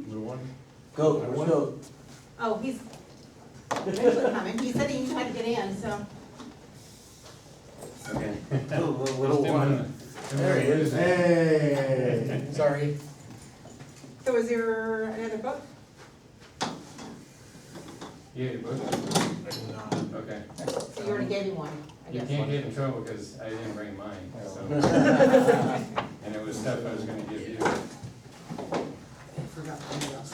Number one. Go, let's go. Oh, he's eventually coming. He said he tried to get in, so. Okay. Little one. There he is. Hey. Sorry. So is there another book? Yeah, your book? I do not. Okay. So you already gave him one, I You guess. can't get in trouble because I didn't bring mine, so. And it was stuff I was gonna give you. I forgot something else.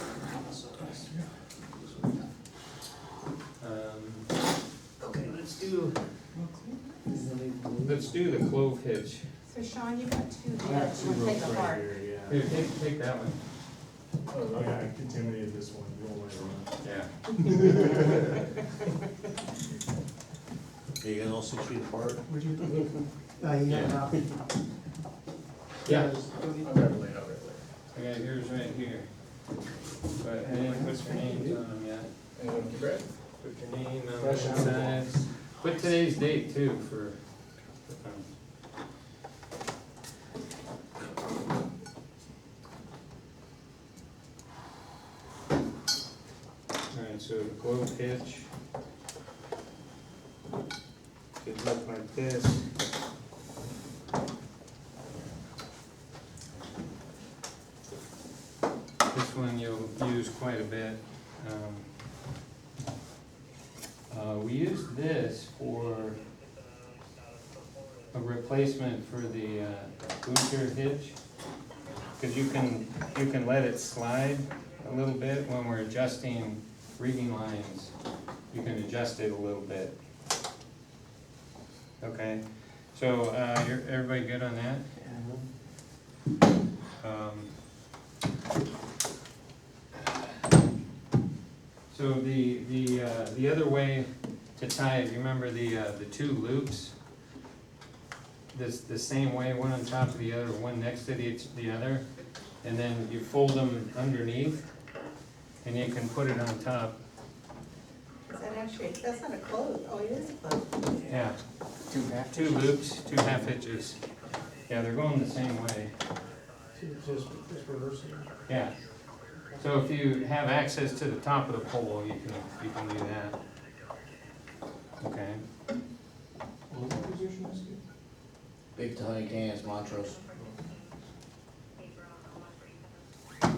Okay, let's do the clove hitch. So Sean, you've got two I here. have two You want to take ropes right apart? here, Here, yeah. take that one. Oh, yeah, I contaminated this one, you don't want Yeah. Are you guys all 6 feet apart? Would you? Yeah. Yeah. I'll grab it later, I'll grab it later. Okay, here's right here. But I didn't put your names on them yet. Anyone to grab? Put your name on Fresh the out of the sides. Put today's date too for. Alright, so the clove hitch should look like this. This one you'll use quite a bit. We used this for a replacement for the booster hitch. Cause you can let it slide a little bit when we're adjusting reading lines. You can adjust it a little bit. Okay, so, everybody good on that? So the other way to tie it, you remember the two loops? The same way, one on top of the other, one next to the other, and then you fold them underneath, and you can put it on top. Is that actually, that's not a clove. Oh, it is a clove. Yeah, two loops, two half hitches. Yeah, they're going the same way. Just reversing. Yeah. So if you have access to the top of the pole, you can do that. Okay. What was that position, SCV? Big tiny cans, Montrose. Yeah,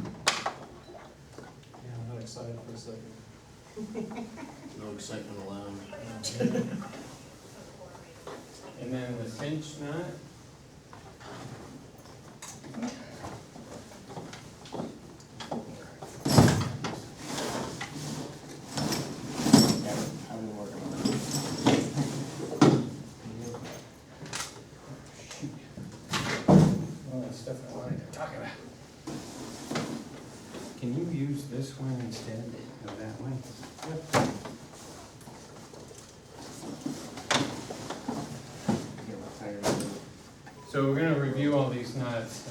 I'm not excited for a second. No excitement allowed. And then the cinch nut. I've been working on it. All that stuff I wanted to talk about. Can you use this one instead of that one? Yep. So we're gonna review all these nuts.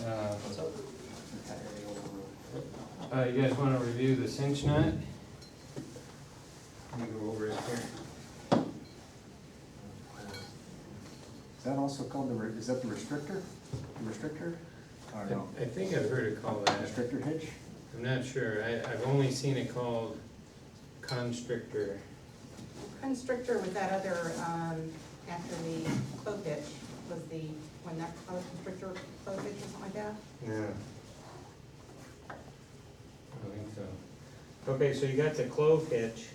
You guys wanna review the cinch nut? Let me go over it here. Is that also called is that the restrictor? The restrictor? Or no? I think I've heard it called that. Restrictor hitch? I'm not sure. I've only seen it called constrictor. Constrictor was that other, after the clove hitch, was the, when that constrictor clove hitch or something like that? Yeah. I think so. Okay, so you got the clove hitch,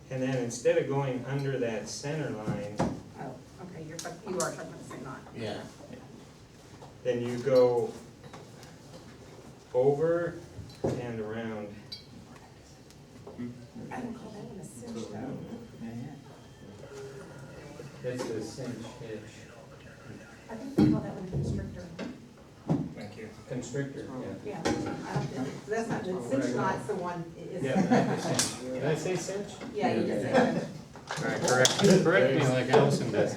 and then instead of going under that center line, Oh, okay, you are talking about the same knot. Yeah. then you go over and around. I don't call that one a cinch though. That's the cinch hitch. I think they call that one a constrictor. Thank you. Constrictor, yeah. Yeah, I don't think, that's not, the cinch knot's the one, is. Yeah, not the cinch. Did I say cinch? Yeah, you just said. All right, correct me like Allison does.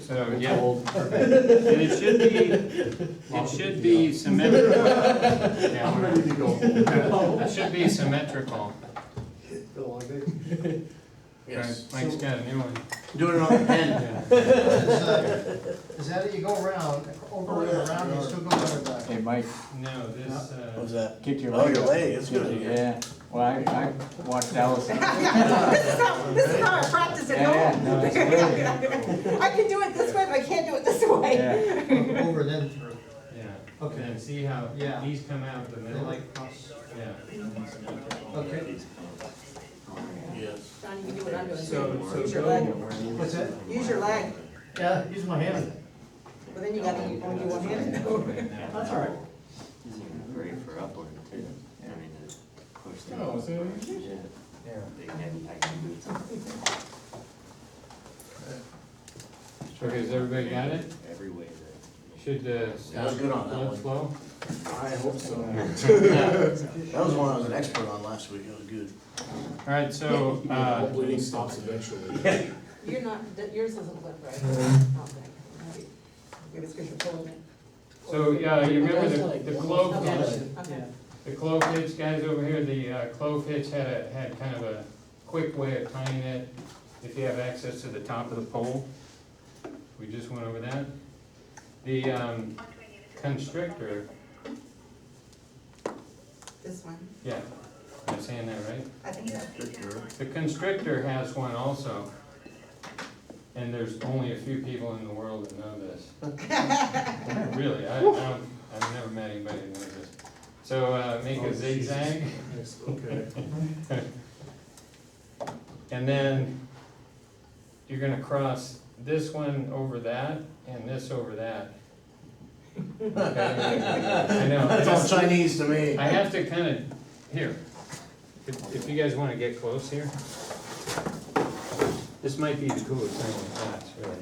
So, yeah. And it should be symmetrical. Yeah, I'm ready to go. it should be symmetrical. Yes. Right, Mike's got a new one. Doing it on the pen. Yeah. Is that you go around, over and around, you still go on the back? Hey, Mike, No, this, What was that? kick your Oh, leg your up. leg, it's good. Yeah, well, I watched Alice. This is how I practice at Yeah, home. no, it's good. I can do it this way, but I can't do it this way. Yeah. Over then through. yeah. Okay. And see how Yeah. these come out the They middle? like cross. Yeah. Okay. Yes. John, you can do what I'm doing. So Use your go, leg. What's that? Use your leg. Yeah, use my hand. But then you gotta only do one hand. That's all right. Great for upward too. I mean, to push them. Oh, so, Yeah. I can do something okay, has everybody got it? every way that. Should, I was good on that blood one. flow? I hope so. That was one I was an expert on last week, it was good. All right, so, Bleeding stops eventually. You're not, yours isn't lip, right? Okay. Maybe it's because you're pulling it. so, yeah, you remember the clove Okay. hitch? Okay. The clove hitch, guys over here, the clove hitch had kind of a quick way of tying it if you have access to the top of the pole. We just went over that. The constrictor, This one, yeah, am I saying that right? I think so. The constrictor has one also. And there's only a few people in the world that know this. Really, I've never met anybody that knows this. So, make a zigzag. Okay. And then you're gonna cross this one over that and this over that. Okay? I know. That's all Chinese to me. I have to kind of, here, if you guys wanna get close here. This might be the coolest thing in class, really.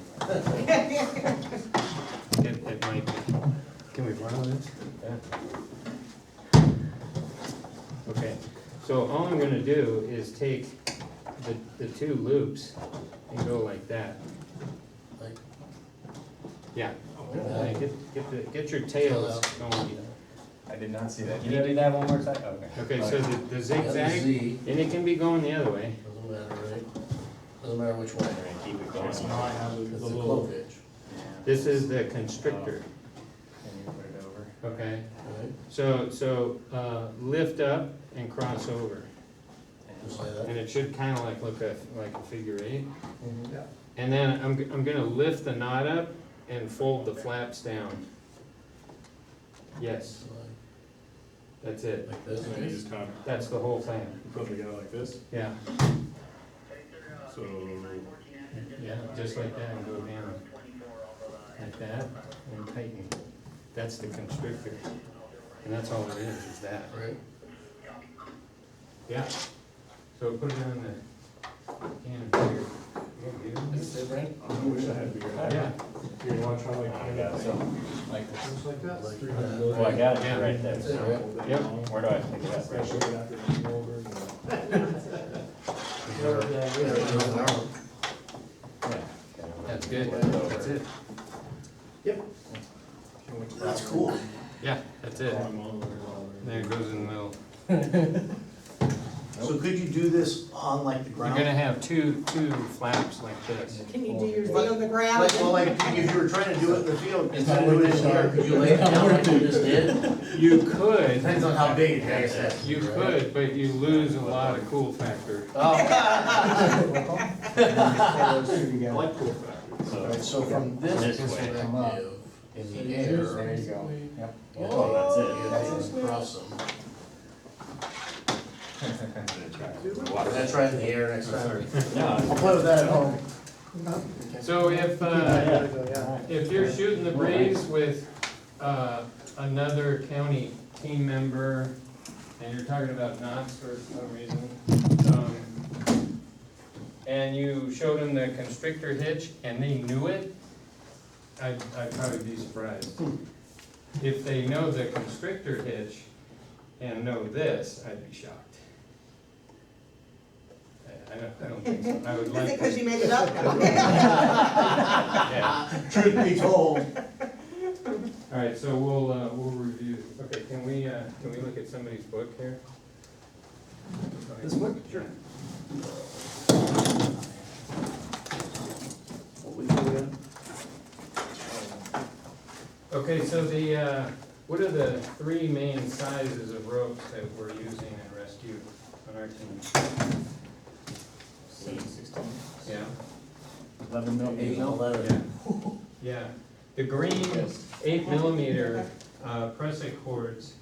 It might be. Can we borrow this? Yeah. Okay, so all I'm gonna do is take the two loops and go like that. Like? Yeah. Get your tails going. I did not see that. Can you do that one more time? Okay. Okay, so the zigzag, Z, and it can be going the other way. doesn't matter, right? Doesn't matter which way. Keep it going. It's the clove hitch. This is the constrictor, And you put it over. okay? Right? So, lift up and cross over. Just like that. And it should kind of look like a figure eight. Yeah. And then I'm gonna lift the knot up and fold the flaps down. Yes, that's it. Like this, And then you just kind of That's the whole thing. put them together like this, Yeah, so. yeah, just like that and go down. Like that and tighten. That's the constrictor. And that's all it is that. right? Yeah. So put it on the can here. That's it, right? I wish I had bigger. Yeah. You wanna try like? I got it. Like this. Just like that. Like Oh, I got it Yeah. right there. That's it, right? Yep. Where do I pick it up? Especially after it's over and- Yeah. That's good. That's it. That's cool. Yeah, that's it. I'm all over it, all over There it. it goes in the middle. So could you do this on like the You're ground? gonna have two flaps like this. Can you do your Z on the ground? Like, well, like, if you were trying to do it in the field, instead of doing it here, could you lay it down like you just did? You could, Depends on how big it is. you could, but you lose a lot of cool factor. Oh. I like cool factors. Alright, so from this This way. perspective, in the air. There you go. Yep. Oh, that's it. You cross them. That's right in the air next time. I'll play with that at home. So Yeah. if you're shooting the breeze with, another county team member, and you're talking about knots for some reason, and you showed them the constrictor hitch, and they knew it, I'd probably be surprised. If they know the constrictor hitch and know this, I'd be shocked. I don't think so. I would Is like. it because you made it up? Yeah. Truth be told. All right, so we'll review. Okay, can we look at somebody's book here? This book? Sure. Okay, so the, what are the three main sizes of ropes that we're using in rescue on our team? 16. Yeah, 11 mil, 8 mil? 11. yeah. The green 8mm pressing cords,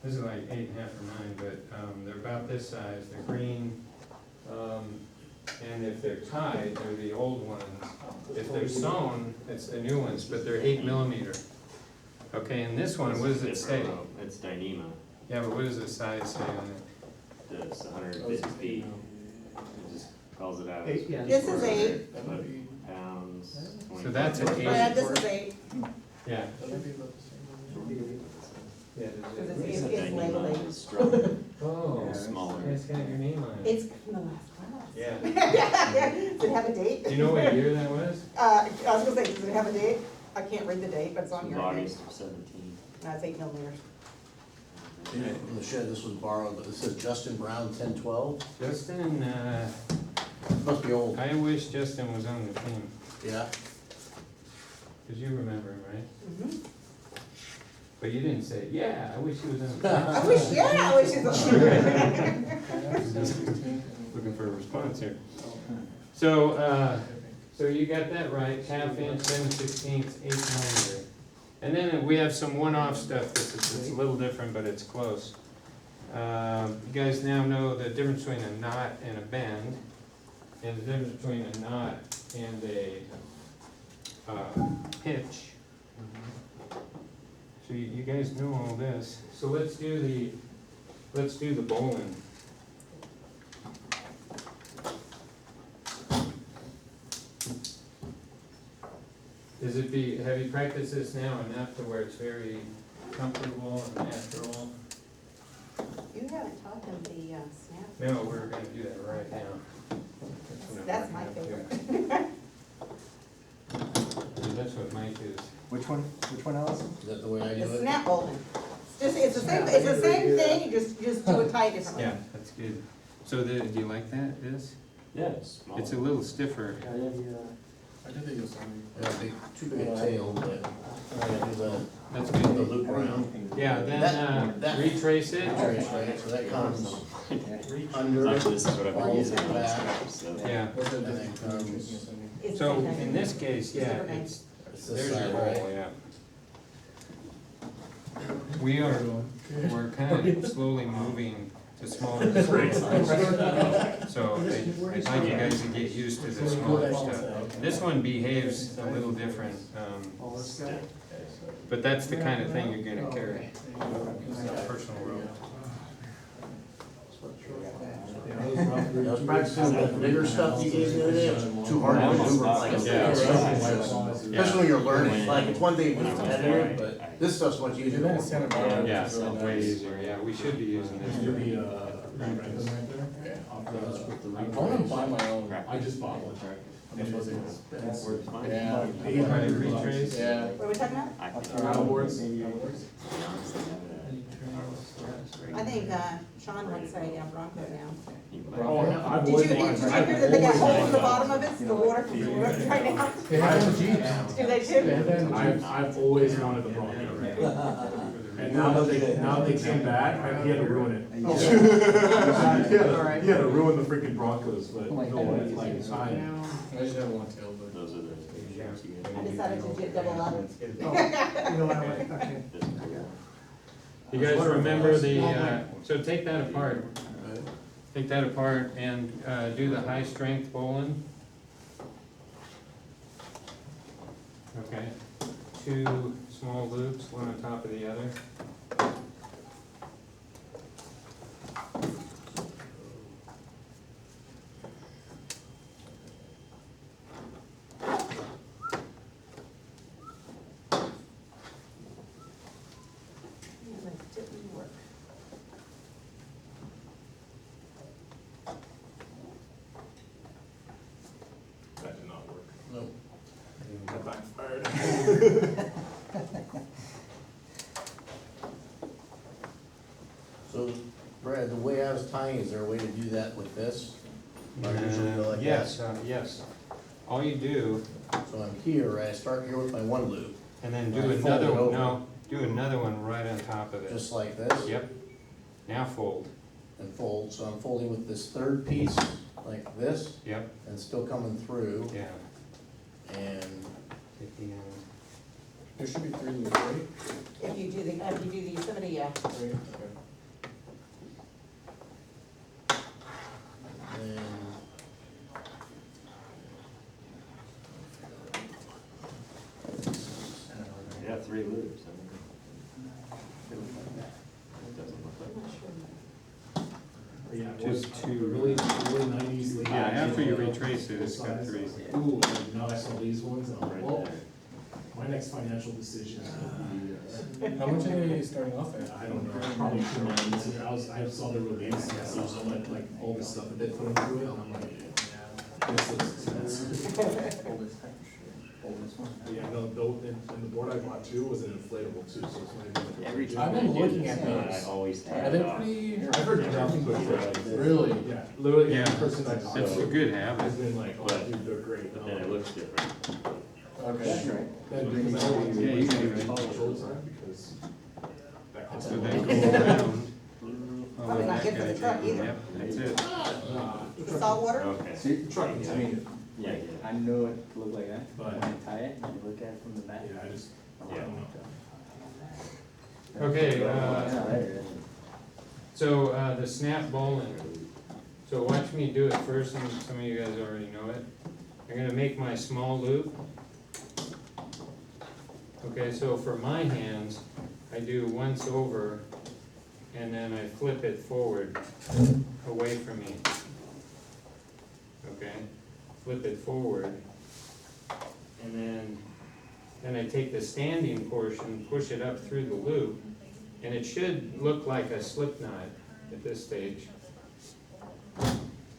this is like 8.5 or 9, but they're about this size. They're green, and if they're tied, they're the old ones. If they're sewn, it's the new ones, but they're 8mm. Okay, and this one, what does it say? It's Dyneema, Yeah, but what does the size say on it? it's 150 feet, it just calls it out. Yeah. This is 8, Pounds. So that's an 8. Brad, this is 8, Yeah. That might be about the same. Yeah, because there's it's Dyneema lately. is stronger, Oh, smaller. it's got your name on it. It's from the last class. Yeah. Does it have a date? Do you know what year that was? I was gonna say, does it have a date? I can't read the date, but it's on It was here. August of 17. No, it's 8mm. From the shed, this was borrowed, but it says Justin Brown, 1012. Justin, Must be old. I wish Justin was on the team, Yeah. because you remember him, right? Mhm. But you didn't say, yeah, I wish he was on the I wish it was. team. Looking for a response here. So, so you got that right, 1/2 inch, 7/16, 8mm. And then we have some one-off stuff it's a little different, but it's close. You guys now know the difference between a knot and a bend, and the difference between a knot and a hitch. So you guys know all this. So let's do the bowline. Have you practiced this now enough to where it's very comfortable and natural? You haven't taught them the snap. No, we're gonna do that right now. That's my favorite. And that's what Mike is. Which one, Allison? Is that the way I do The it? snap bowling. It's the same thing, you just do it tight differently. Yeah, that's good. So do you like that, this? Yeah, it's small. It's a little stiffer. I did think it was something. Yeah, too big a tail, but I do the, That's the good. loop around. Yeah, then That- retrace it. Trace, right, so that comes under, Actually, this is what I've been Follows using it on this back. stuff, so. Yeah, What's that And then difference comes- between tracing and sending? It's the so same thing. in this case, yeah, Different name. it's, it's this there's your side, hole, right? yeah. We're kind of slowly moving to smaller size. So I'd like you guys to get used to the smaller stuff. This one behaves a little different, but that's the kind of thing you're gonna carry. Personal rope. I was practicing the bigger stuff you gave me the other day, it was too hard to maneuver, like, Yeah. especially when you're learning, like, it's one thing when it's competitive, but this stuff's much easier. Yeah, it's way easier, yeah, we should be using this. Do for the, practice. I want to buy my own, I just bought one. And it was, Works fine. yeah. Right, retrace. Yeah. What are we talking about? I think, Paddleboards. I think Sean would say Bronco now. Oh, I've Did you always hear wanted to that they got holes in the bottom of it, so the water from the roof right now? They have some Jeeps. Do they too? I've always wanted the Bronco. And now that they came back, he had to ruin it. He had to ruin the freaking Broncos, but no, it's like, it's fine. I just have one tail, but. those are the. I decided to do double up. You know what, okay. You guys remember the, so take that apart. Take that apart and do the high strength bowling. Okay, 2 small loops, one on top of the other. Yeah, that didn't work. That did not work. No. That backfired. So, Brad, the way I was tying, is there a way to do that with this? Or usually go like that? Yes, yes. All you do, So I'm here, right, I start here with my one loop, and then do Right, fold another, it over. no, do another one right on top of it. Just like this? Yep, now fold, And fold, so I'm folding with this third piece, like this, yep, and still coming through, yeah. and At the end. There should be 3 loops, right? If you do the Yosemite, yeah. Right, okay. then. Yeah, 3 loops, I mean. It doesn't look like. I'm not sure. Yeah, it Just was two. really 90s. late Yeah, after you 90s, retrace it, it's got size. 3. Ooh, and now I saw these ones, and I'm like, Right well, there. my next financial decision is gonna be, How much are they starting off at? I don't know, probably should have, I saw the release, and I saw so much, like, all the stuff that they put into it, and I'm like, this looks expensive. Yeah, no, and the board I bought too was an inflatable too, so it's not even like. Every I've time been I do looking this, at I those. always Are tag they it off. pretty? I've heard nothing but good things. Really? Yeah, literally Yeah, every person I talked it's a to good has habit. been like, oh, dude, they're great. But then it looks different. Okay. Then because I don't want to Yeah, do you like can, the right? all the time because that costs So a then lot. go around. Oh, Probably not that good for the guy truck did. either. Yep, that's it. The salt water? Okay. See, Trucking to me, Yeah, yeah. I know it looked like that, But- when you tie it, and you look at it from the back. yeah, I just, I Yeah. don't know. Okay, Yeah, there it is. so, the snap bowling. So watch me do it first, and some of you guys already know it. I'm gonna make my small loop. Okay, so for my hands, I do once over, and then I flip it forward, away from me. Okay, flip it forward. And then I take the standing portion, push it up through the loop, and it should look like a slip knot at this stage.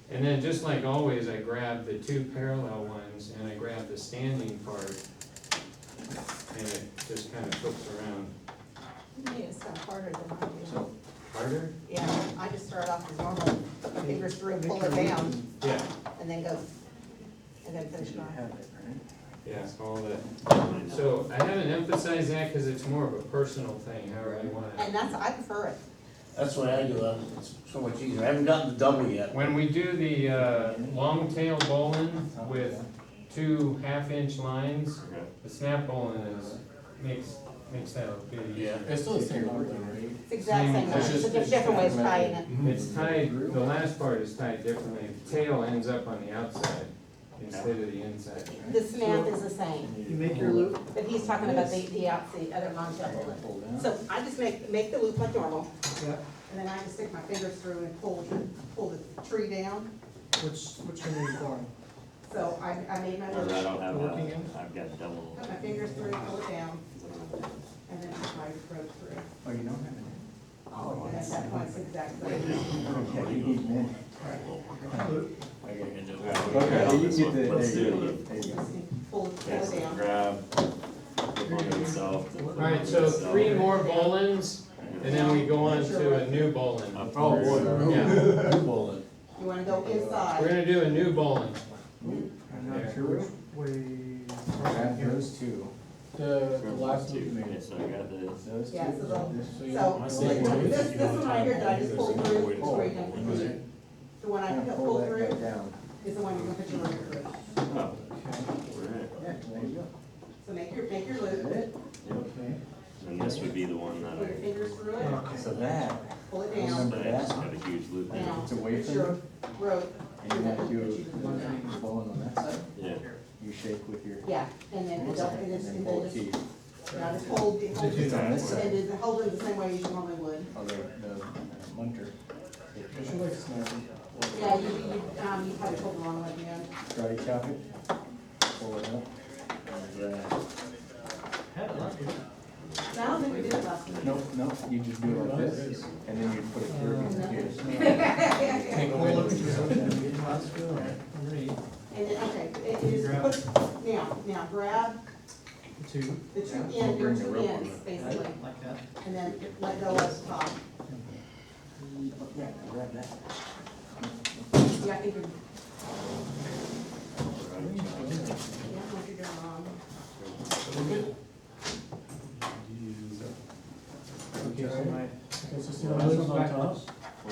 And then, just like always, I grab the 2 parallel ones, and I grab the standing part, and it just kind of flips around. Yeah, it's kind of harder than I do. So, Harder? Yeah, I just start off as normal, put my fingers through, pull it down, Yeah, and then go, and then finish it you off. have it, right? yeah, all that. So I haven't emphasized that because it's more of a personal thing, however you want it. And that's, I prefer it. That's what I do, it's so much easier, I haven't gotten the double yet. When we do the long tail bowling with 2 half-inch lines, Okay. the snap bowling makes that a bit easier. It's still the same loop, though, right? It's the exact same, It's it's just different ways of tying it. It's tied, the last part is tied differently, the tail ends up on the outside instead of the inside. The snap is the same, You make your loop, but he's talking about the other non-tail bullet. Pull down. So I just make the loop like normal, yeah, and then I just stick my fingers through and pull the tree down. which one are you pouring? So I made my Or I loop, don't have Working a, in? I've got double. put my fingers through, pull it down, and then just my rope through. Oh, you don't have it? Oh, And at that point, it's exactly. okay, you need more. Okay, Okay, you get the, Let's there you do go. it. There you go. Pull Okay, it so down. grab, flip onto itself. Alright, so 3 more bowlings, and then we go on to a new bowling. Oh, boy. Yeah, New bullet. You wanna go we're inside, gonna do a new bowling. I'm There. not sure which, Way. grab those 2. The last loop you Okay, made. so I got this. Those 2. Yeah, so the- This- So you so, don't- I this see what it is. one right here that I just pulled through, is where you're gonna Oh, put it. The one I Kinda pull pulled that guy through down. is the one you're gonna put your rope through. Oh, alright. Yeah, there you go. So make your Is loop, that it? Yep. Okay. And this would be the one that put your I, fingers through it, So that, pull it I down, remember I just that. got a huge loop in it. down, It's away put from your you, rope. and you want to do Put it- the bowling on that side. Yeah. You shake with your, Yeah, and then, and then and both then teeth. yeah, just hold, It's on this side. and then hold it the same way as you normally would. Oh, the munter. I should like snapping. Yeah, you probably pulled the wrong way, man. Karate chop it, pull it up, and grab. No, I don't think we did it last week. Nope, nope, you just do it like this, and then you put it through here. Take a look at And then, okay, it is, put, now grab Two. the 2 We'll ends, your bring the 2 rope ends, on. basically, Like that? and then let go of the top. Yeah, grab that. Yeah, I think you're, yeah, I think you're doing wrong. Okay, so see the last one's on top?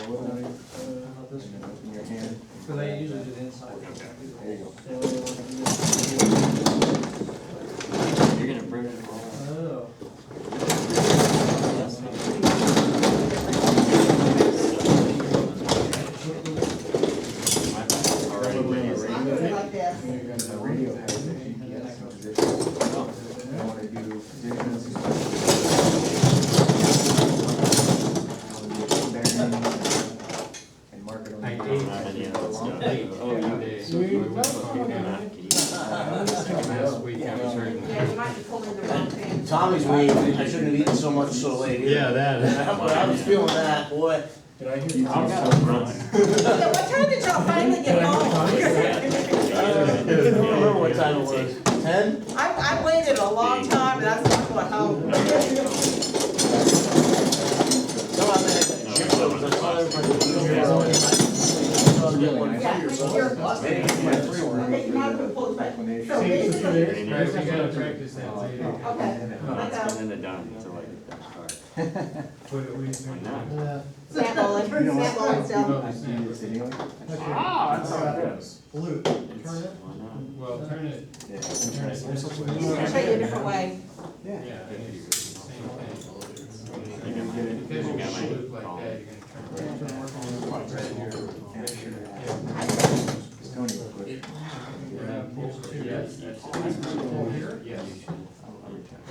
Roll it out, and then open your hand. Because I usually do the inside. There you go. You're gonna burn it all. Oh. Already ready. I'm gonna like this. The radio has the GPS in position. I want to do positions. And mark it on the. I ate don't have any of that stuff. late Oh, you today, so You- I went home last week, I was hurting. Yeah, you might be pulling the wrong thing. Tommy's week, I shouldn't have eaten so much so late either. Yeah, that. I was feeling that, boy. Did I hear? I've got Tom? a run. So what time did y'all finally get home? I can't remember what time it was. 10? I waited a long time and I was not going home. No, I mean, I saw everybody. Yeah, you're. Maybe it's my free one. Okay, you might as well pull it back. So Explanation. basically, Right, we gotta practice that later. okay, No, I it's got been in the done until I get that start. What we doing now? snap bowling, You know what? snap bowling still. I see this anyway. Ah, that's how it is. Blue, turn it. Why not? Well, turn it, Yeah. turn it this way. I'll show you a different way. Yeah, it's the same thing. Because you got my loop like that, you're gonna turn it. Red here, red here. It's Tony, but Yes, that's it. Yes.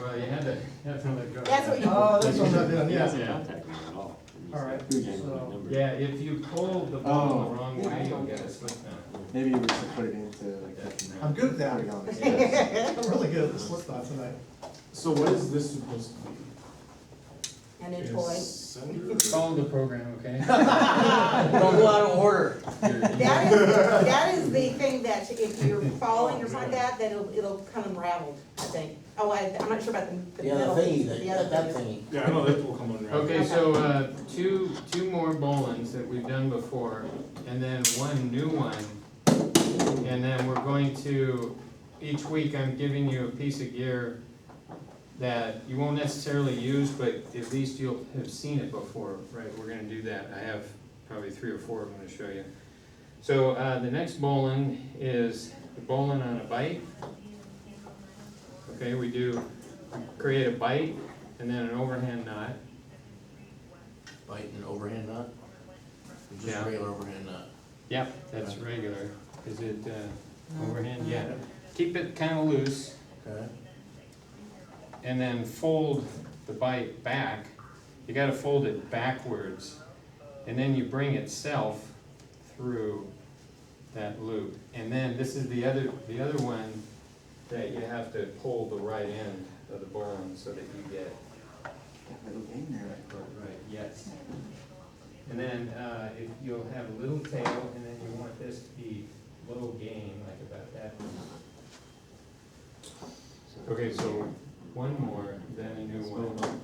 Well, you had to let go. That's what you. Oh, that's what I'm doing, He yeah. doesn't contact me at all. All right, He gave me my so- number. Yeah, if you pull the ball the wrong way, you'll get a slip knot. maybe you should put it into like. I'm good at that. Put it on the- I'm really good at the slip knot tonight. So what is this supposed to be? A new toy. Follow the program, okay? Don't go out of order. That is the thing that if you're falling or something like that, then it'll come unraveled, I think. Oh, I'm not sure about the The other middle thingy, piece, but the other that thing is. thingy. Yeah, I know that will come on. Okay, so, two more bowlings that we've done before, and then one new one. And then we're going to, each week I'm giving you a piece of gear that you won't necessarily use, but at least you'll have seen it before, right? We're gonna do that. I have probably 3 or 4 of them to show you. So, the next bowling is the bowling on a bite. Okay, we create a bite and then an overhand knot. Bite and overhand knot? Or just Yeah. regular overhand knot? Yep, that's regular. Is it, overhand? Yeah. Keep it kinda loose. Okay. And then fold the bite back. You gotta fold it backwards. And then you bring itself through that loop. And then this is the other one that you have to pull the right end of the bowline so that you get That little game there. right, yes. And then, if you'll have a little tail, and then you want this to be low gain, like about that. Okay, so one more, then a new one.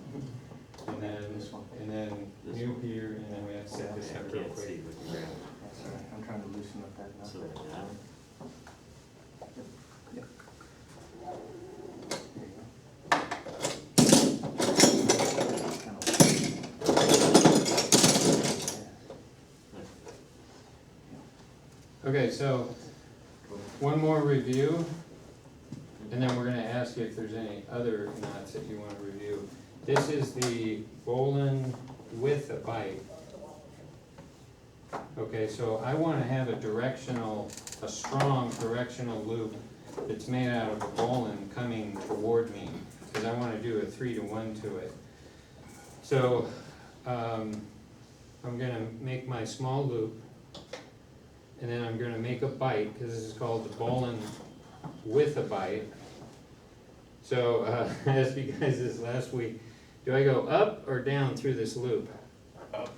And then new here, and then we have to set this I up real can't see quick. with the ground. That's all right. I'm trying to loosen up that So, knot. now, Yep. Okay, so, one more review, and then we're gonna ask you if there's any other knots that you wanna review. This is the bowline with a bite. Okay, so I wanna have a strong directional loop that's made out of a bowline coming toward me, because I wanna do a 3-to-1 to it. So, I'm gonna make my small loop, and then I'm gonna make a bite, because this is called the bowline with a bite. So, I asked you guys this last week, do I go up or down through this loop? Up.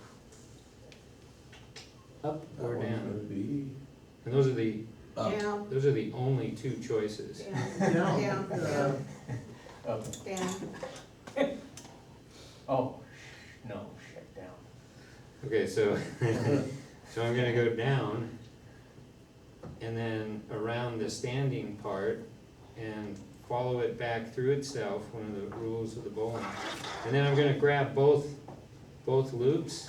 Up or down? And those are the Down, only 2 choices. down, down, down, Up. down. Oh, no, shut down. Okay, so, so I'm gonna go down, and then around the standing part, and follow it back through itself, one of the rules of the bowling. And then I'm gonna grab both both loops,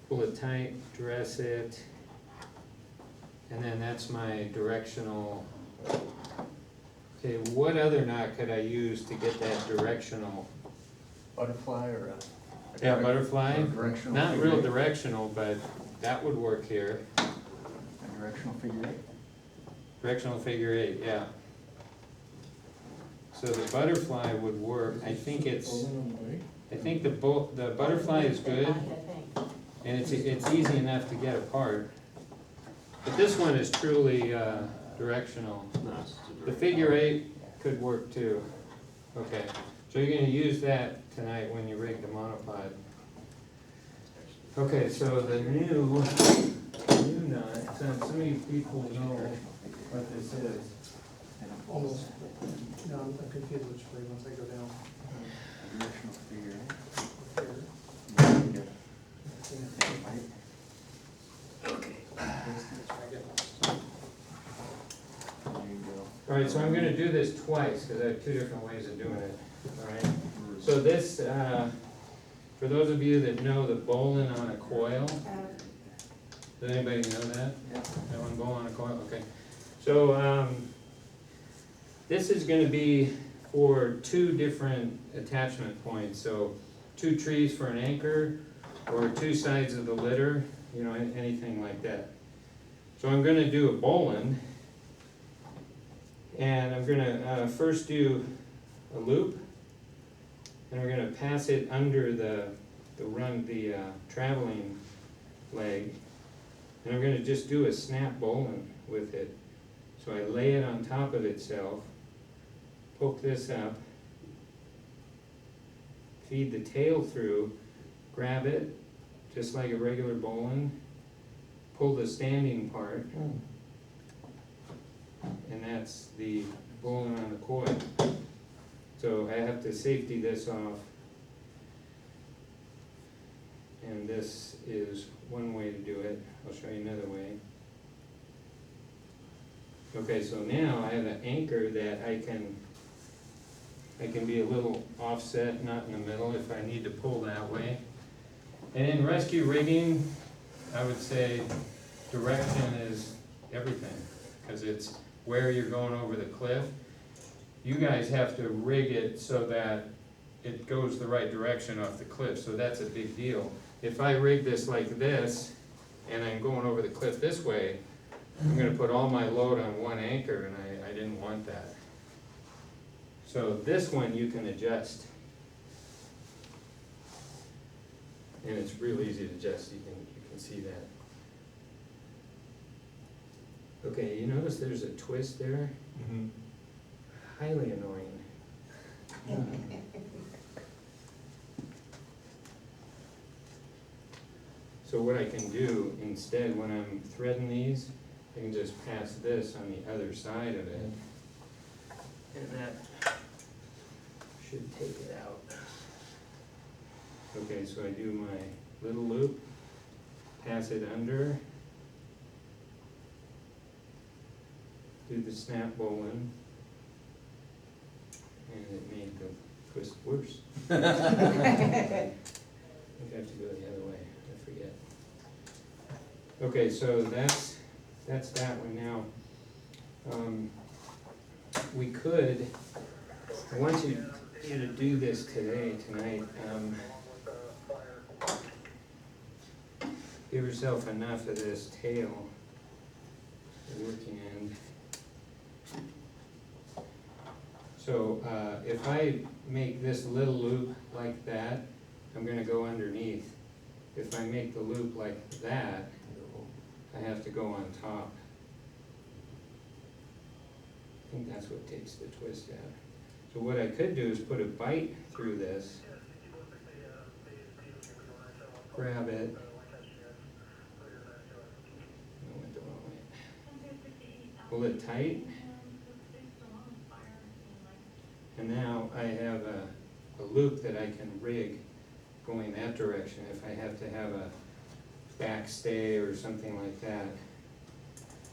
pull it tight, dress it, and then that's my directional. Okay, what other knot could I use to get that directional? Butterfly or a? Yeah, butterfly, or a directional not figure real eight? directional, but that would work here. A directional figure eight? Directional figure eight, yeah. So the butterfly would work, I think the butterfly is good, I think. and it's easy enough to get apart. But this one is truly, directional. No, it's just a The direct- figure eight could work too. Okay, so you're gonna use that tonight when you rig the monopod. Okay, so the new nut, so many people know what this is. Almost. No, I'm confused which way once I go down. A directional figure eight? Here. You get Yeah. light. I get lost. There you go. Alright, so I'm gonna do this twice, because I have two different ways of doing it, alright? So this, for those of you that know the bowline on a coil, does anybody know that? Yeah. That one bowl on a coil, okay. So, this is gonna be for two different attachment points, so two trees for an anchor, or two sides of the litter, you know, anything like that. So I'm gonna do a bowline, and I'm gonna, first do a loop, and we're gonna pass it under the traveling leg, and I'm gonna just do a snap bowline with it. So I lay it on top of itself, poke this up, feed the tail through, grab it, just like a regular bowline, pull the standing part, and that's the bowline on the coil. So I have to safety this off, and this is one way to do it. I'll show you another way. Okay, so now I have an anchor that I can be a little offset, not in the middle, if I need to pull that way. And in rescue rigging, I would say direction is everything, because it's where you're going over the cliff. You guys have to rig it so that it goes the right direction off the cliff, so that's a big deal. If I rig this like this, and I'm going over the cliff this way, I'm gonna put all my load on one anchor, and I didn't want that. So this one you can adjust. And it's real easy to adjust, you can see that. Okay, you notice there's a twist there? Highly annoying. So what I can do instead, when I'm threading these, I can just pass this on the other side of it. And that should take it out. Okay, so I do my little loop, pass it under, do the snap bowline, and it made the twist worse. I think I have to go the other way, I forget. Okay, so that's that one now. We could, I want you to do this tonight. Give yourself enough of this tail, the working end. So if I make this little loop like that, I'm gonna go underneath. If I make the loop like that, I have to go on top. I think that's what takes the twist out. So what I could do is put a bite through this, grab it. I went the wrong way. Pull it tight. And now I have a loop that I can rig going that direction if I have to have a back stay or something like that.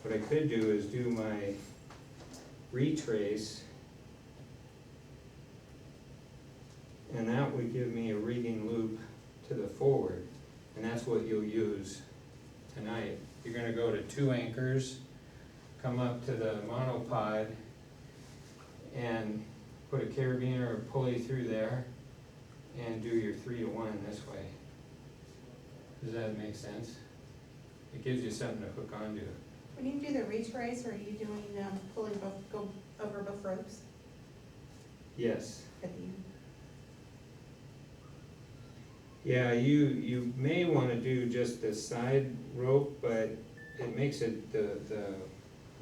What I could do is do my retrace, and that would give me a rigging loop forward, and that's what you'll use tonight. You're gonna go to 2 anchors, come up to the monopod, and put a carabiner or pulley through there, and do your 3-to-1 this way. Does that make sense? It gives you something to hook onto. When you do the reach race, are you doing, pulling go over both ropes Yes. at the end? Yeah, you may wanna do just the side rope, but it makes it the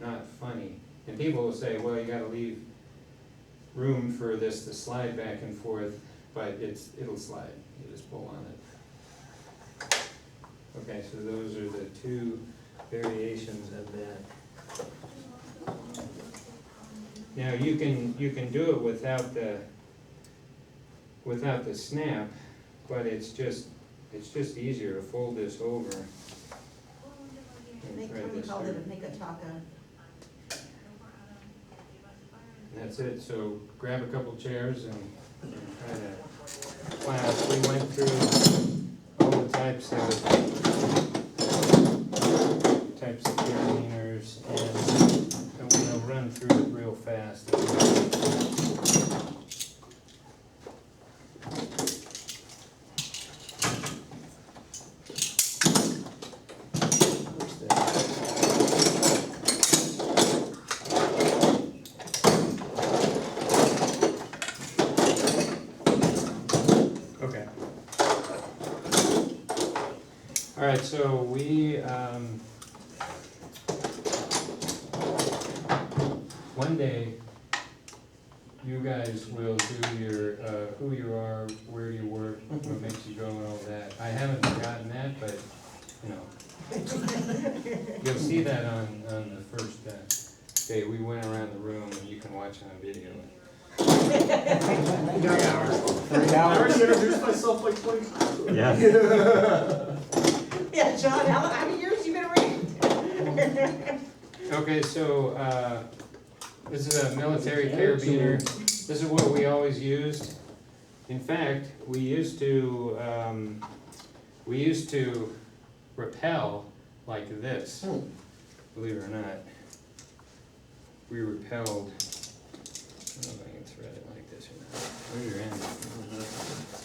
not funny. And people will say, well, you gotta leave room for this to slide back and forth, but it'll slide, you just pull on it. Okay, so those are the 2 variations of that. Now, you can do it without the snap, but it's just easier to fold this over. They And thread this called through. it a make a taco. And that's it, so grab a couple chairs and try to class. We went through all the types of carabiners, and I'm gonna run through it real fast. Okay. All right, so we, one day, you guys will do your, who you are, where you work, what makes you go and all that. I haven't forgotten that, but, you know. You'll see that on the first day. We went around the room, and you can watch it on video. 3 I hours. already introduced myself like 20 times. Yeah. Yeah, John, how many years you been around? Okay, so, this is a military carabiner. This is what we always used. In fact, we used to rappel like this, believe it or not. We rappelled, I don't know if I can thread it like this or not. Where's your end?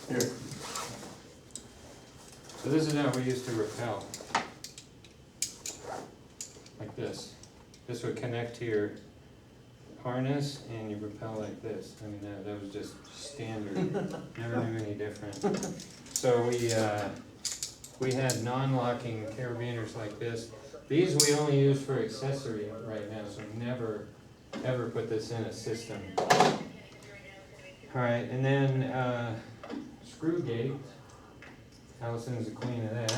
Here. So this is how we used to rappel. Like this. This would connect to your harness and you rappel like this. I mean, that was just standard, never knew any different. So we had non-locking carabiners like this. These we only use for accessory right now, so never, ever put this in a system. All right, and then screw gate. Allison's the queen of that.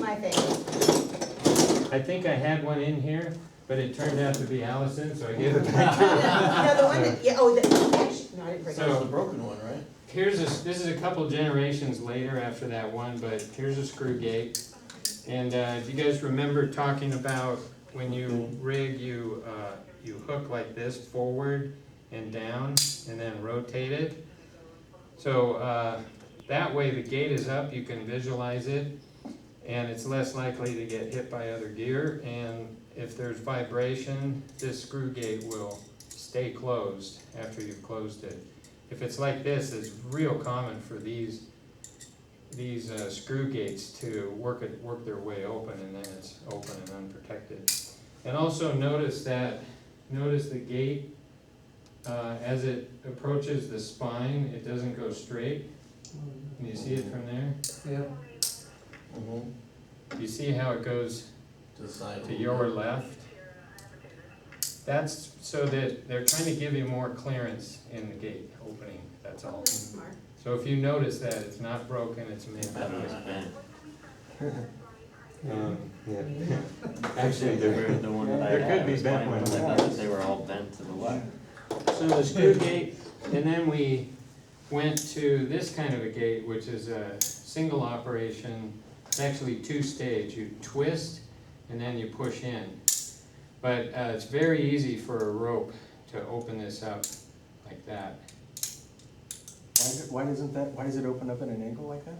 My favorite. I think I had one in here, but it turned out to be Allison, so I gave it back to her. No, the one that, yeah, oh, actually, no, I didn't bring it. So- That's the broken one, right? Here's this is a couple generations later after that one, but here's a screw gate. And do you guys remember talking about when you rig, you hook like this forward and down and then rotate it? So that way the gate is up, you can visualize it, and it's less likely to get hit by other gear. And if there's vibration, this screw gate will stay closed after you've closed it. If it's like this, it's real common for these screw gates to work their way open, and then it's open and unprotected. And also notice the gate, as it approaches the spine, it doesn't go straight. Can you see it from there? Yeah. Mm-hmm. You see how it goes To the side. to your left? That's so that they're trying to give you more clearance in the gate opening, that's all. That's smart. So if you notice that, it's not broken, it's made That that was way. bent. Yeah. Actually, they were the one that I There had. could be was bent mine, ones. I thought that they were all bent to the left. So the screw gate, and then we went to this kind of a gate, which is a single operation. It's actually 2-stage. You twist and then you push in. But it's very easy for a rope to open this up like that. Why does it open up at an angle like that?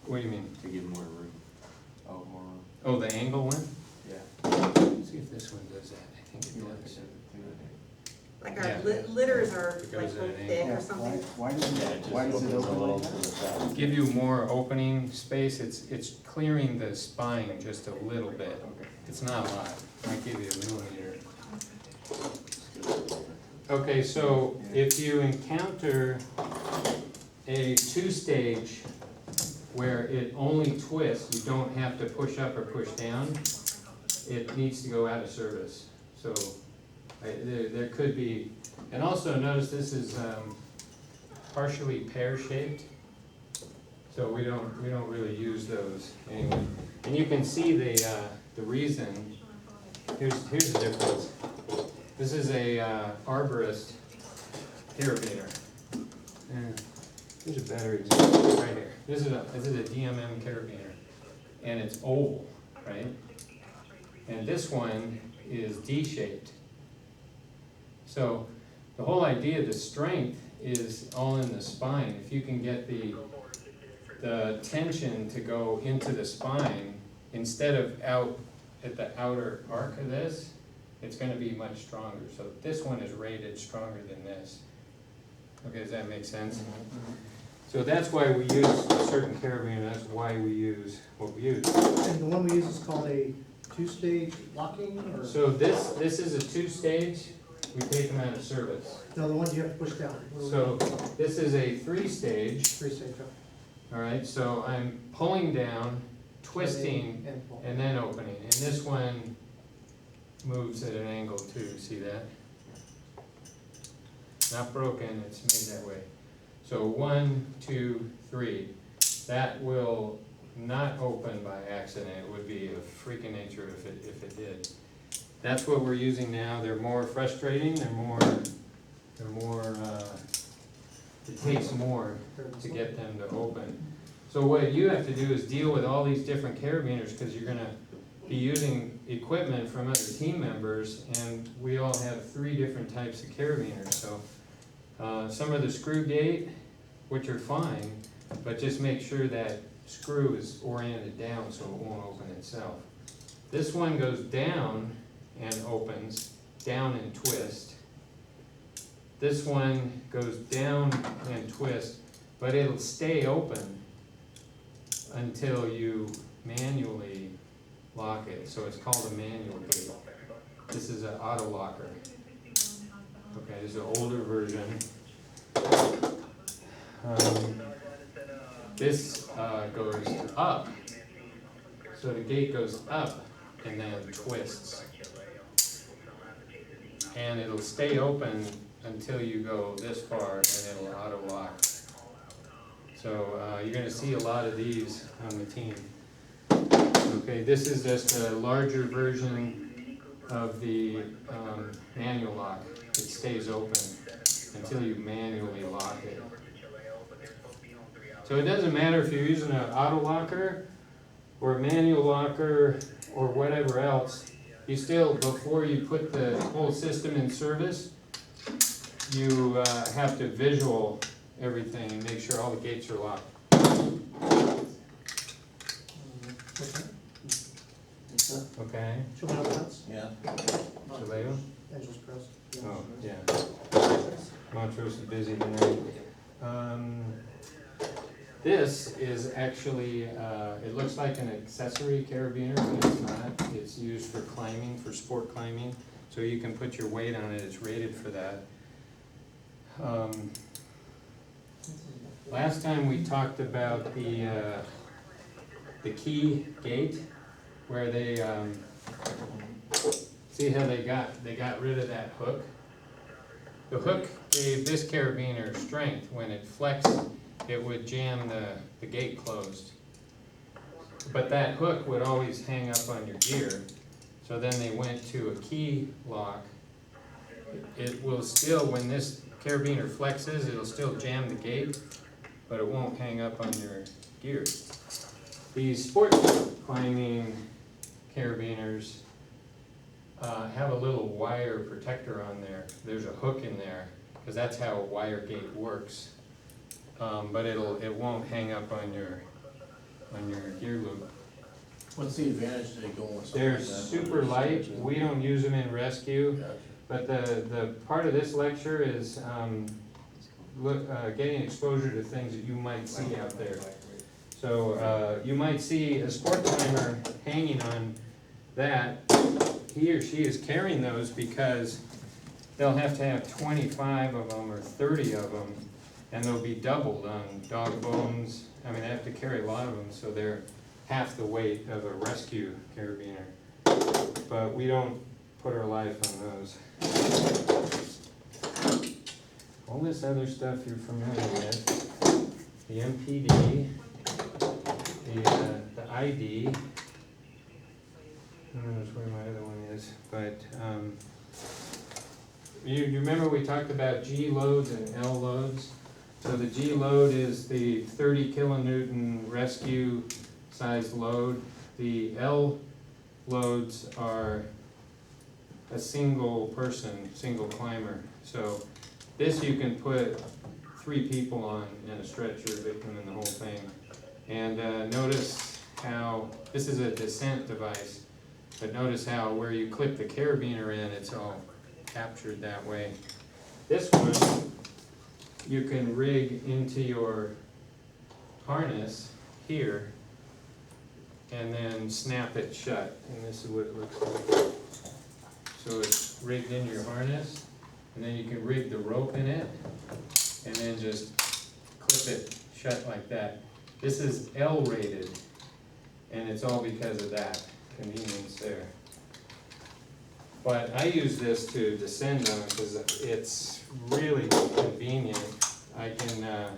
What do you mean? To give more room. Oh, more room. Oh, the angle one? Yeah. Let's see if this one does that, I think it does. Like Yeah. our litters are It like goes at an thick Yeah, or something. why does Yeah, it open opens a little like to the that? side. Give you more opening space, it's clearing the spine just a little bit. Okay. It's not a lot, might give you a millimeter. Okay, so if you encounter a two-stage where it only twists, you don't have to push up or push down, it needs to go out of service. So there could be, and also notice this is partially pear-shaped, so we don't really use those anyway. And you can see the reason. Here's the difference. This is a arborist carabiner. And here's a better example right here. This is a DMM carabiner, and it's oval, right? And this one is D-shaped. So the whole idea of the strength is all in the spine. If you can get the tension to go into the spine instead of out at the outer arc of this, it's going to be much stronger. So this one is rated stronger than this. Okay, does that make sense? So that's why we use a certain carabiner. That's why we use what we use. And the one we use is called a two-stage locking, or? So this is a two-stage. We take them out of service. No, the ones you have to push down. So this is a three-stage. Three-stage, All right, so I'm pulling down, twisting, and pull. and then opening. And this one moves at an angle too, see that? Not broken, it's made that way. So 1, 2, 3. That will not open by accident. It would be a freak of nature if it did. That's what we're using now. They're more frustrating, they're more, it takes more to get them to open. So what you have to do is deal with all these different carabiners, because you're gonna be using equipment from other team members, and we all have 3 different types of carabiners. So some are the screw gate, which are fine, but just make sure that screw is oriented down so it won't open itself. This one goes down and opens, down and twist. This one goes down and twist, but it'll stay open until you manually lock it. So it's called a manual gate. This is an auto locker. Okay, this is an older version. This goes up. So the gate goes up and then twists. And it'll stay open until you go this far, and it'll auto lock. So you're going to see a lot of these on the team. Okay, this is just a larger version of the manual lock. It stays open until you manually lock it. So it doesn't matter if you're using an auto locker or a manual locker or whatever else. You still, before you put the whole system in service, you have to visual everything and make sure all the gates are locked. Okay, Show me how it cuts. Yeah. Toledo? Angel's Crest. Oh, yeah. Montrose is busy tonight. This is actually, it looks like an accessory carabiner, but it's not. It's used for climbing, for sport climbing. So you can put your weight on it, it's rated for that. Last time we talked about the key gate, where they, see how they got rid of that hook? The hook gave this carabiner strength. When it flexed, it would jam the gate closed. But that hook would always hang up on your gear. So then they went to a key lock. It will still, when this carabiner flexes, it'll still jam the gate, but it won't hang up on your gear. These sport climbing carabiners have a little wire protector on there. There's a hook in there, because that's how a wire gate works. but it won't hang up on your gear loop. What's the advantage to going with something They're like that? super light, we don't use them in rescue, Gotcha. but the part of this lecture is getting exposure to things that you might see out there. So you might see a sport climber hanging on that. He or she is carrying those because they'll have to have 25 of them or 30 of them, and they'll be doubled on dog bones. I mean, they have to carry a lot of them, so they're half the weight of a rescue carabiner. But we don't put our life on those. All this other stuff you're familiar with, the MPD, the ID, I don't know where my other one is, but you remember we talked about G loads and L loads? So the G load is the 30 kilonewton rescue size load. The L loads are a single person, single climber. So this you can put 3 people on in a stretcher, victim and the whole thing. And notice how, this is a descent device, but notice how where you clip the carabiner in, it's all captured that way. This one, you can rig into your harness here, and then snap it shut, and this is what it looks like. So it's rigged into your harness, and then you can rig the rope in it, and then just clip it shut like that. This is L rated, and it's all because of that convenience there. But I use this to descend on because it's really convenient. I can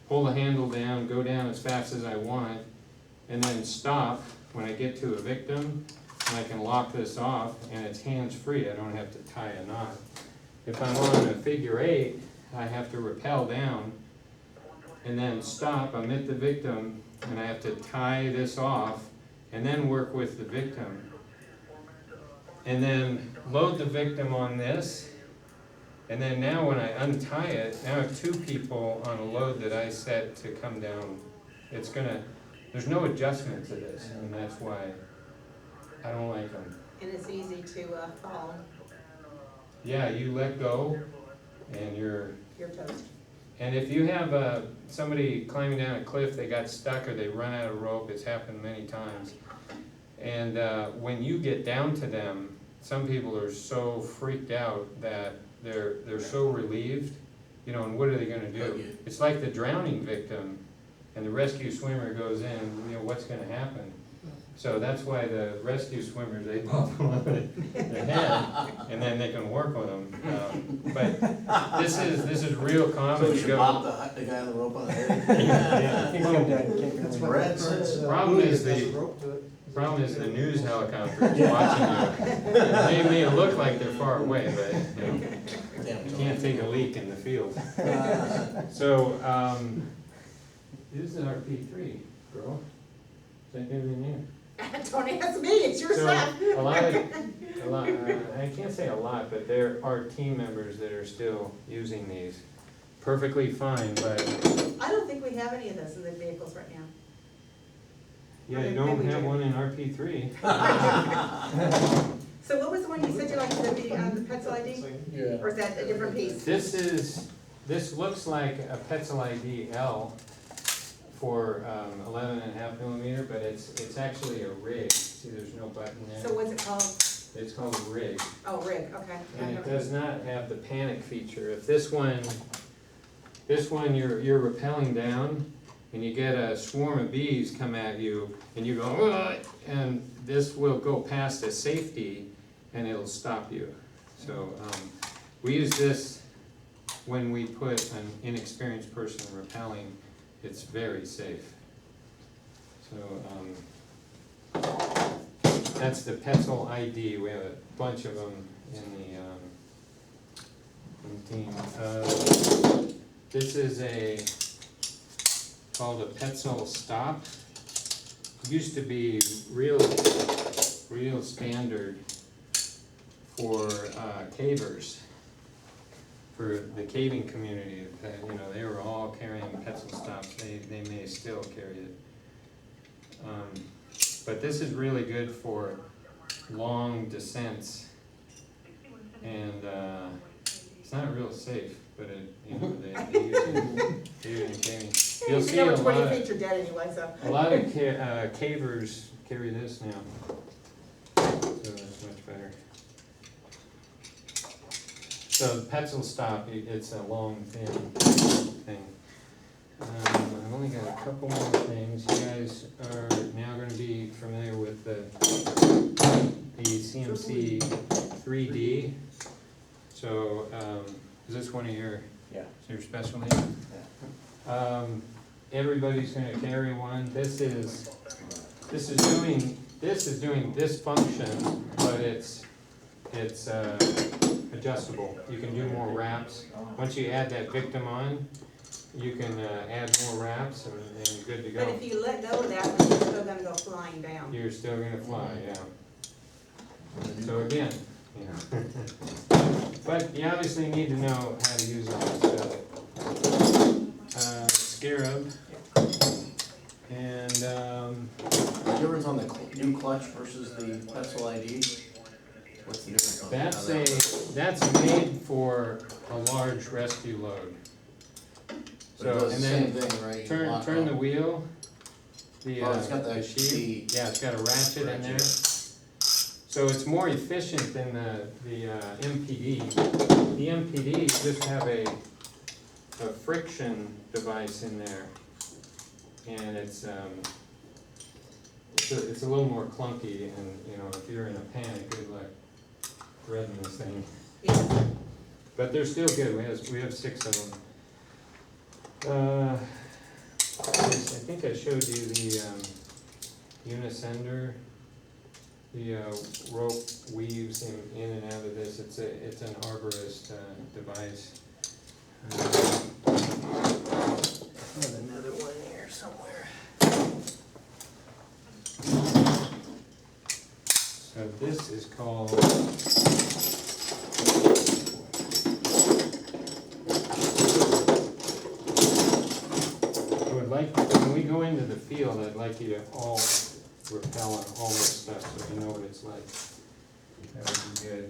pull the handle down, go down as fast as I want, and then stop when I get to a victim, and I can lock this off, and it's hands-free. I don't have to tie a knot. If I'm on a figure 8, I have to rappel down, and then stop. I'm at the victim, and I have to tie this off, and then work with the victim. And then load the victim on this, and then now when I untie it, now I have 2 people on a load that I set to come down. It's gonna, there's no adjustment to this, and that's why I don't like them. And it's easy to fall, Yeah, you let go, and you're toast. and if you have somebody climbing down a cliff, they got stuck or they run out of rope, it's happened many times. And when you get down to them, some people are so freaked out that they're so relieved, you know, and what are they gonna do? It's like the drowning victim, and the rescue swimmer goes in, you know, what's gonna happen? So that's why the rescue swimmers, they pop them on their head, and then they can work with them. But this is real common. So we You should go- pop the guy on the rope on the head? Yeah. That's what Brad Fred's, says. Problem is that's the- rope to it. Problem is the news helicopter is watching you. They may look like they're far away, but you know, Damn, you can't take a leak in the field. So, this is our P3, girl. Is that good in there? Don't ask me, it's your So, stuff. a lot, I can't say a lot, but there are team members that are still using these. Perfectly fine, but, I don't think we have any of those in the vehicles right now. yeah, you don't have one in our P3. So what was the one you said you liked, the Petzl ID? Yeah. Or is that a different piece? This looks like a Petzl ID L for 11.5 millimeter, but it's actually a rig. See, there's no button So there. what's it called? It's called a rig, Oh, rig, okay. and it does not have the panic feature. If this one you're rappelling down, and you get a swarm of bees come at you, and you go, "Ugh," and this will go past a safety, and it'll stop you. So we use this when we put an inexperienced person rappelling. It's very safe. So that's the Petzl ID. We have a bunch of them in the team. This is called a Petzl stop. It used to be real standard for cavers. for the caving community, that, you know, they were all carrying pencil stops, they may still carry it. But this is really good for long descents, and it's not real safe, but it, you know, they use it in caving. You'll see Number a 20 lot, feet are dead anyway, so. a lot of cavers carry this now, so that's much better. So the pencil stop, it's a long, thin thing. I've only got a couple more things. You guys are now gonna be familiar with the CMC 3D. So, is this one of your specialty? Yeah. Everybody's gonna carry one. This is doing this function, but it's adjustable. You can do more wraps. Once you add that victim on, you can add more wraps and good to But go. if you let go of that one, you're still gonna go flying down. You're still gonna fly, yeah. So again, you know. But you obviously need to know how to use all this stuff. Scarab. And, The difference on the new clutch versus the pencil ID? What's the difference on that? that's made for a large rescue load. But it does and the then same thing, right? You turn lock the up. wheel, Oh, it's got the sheet, yeah, it's got a ratchet in there. Ratchet. So it's more efficient than the MPD. The MPD just have a friction device in there. And it's a little more clunky, and, you know, if you're in a panic, good luck threading this thing. Yeah. But they're still good, we have 6 of them. I think I showed you the unisender. The rope weaves in and out of this. It's an arborist device. Another one here somewhere. So this is called when we go into the field, I'd like you to all rappel on all this stuff so you know what it's like. That would be good.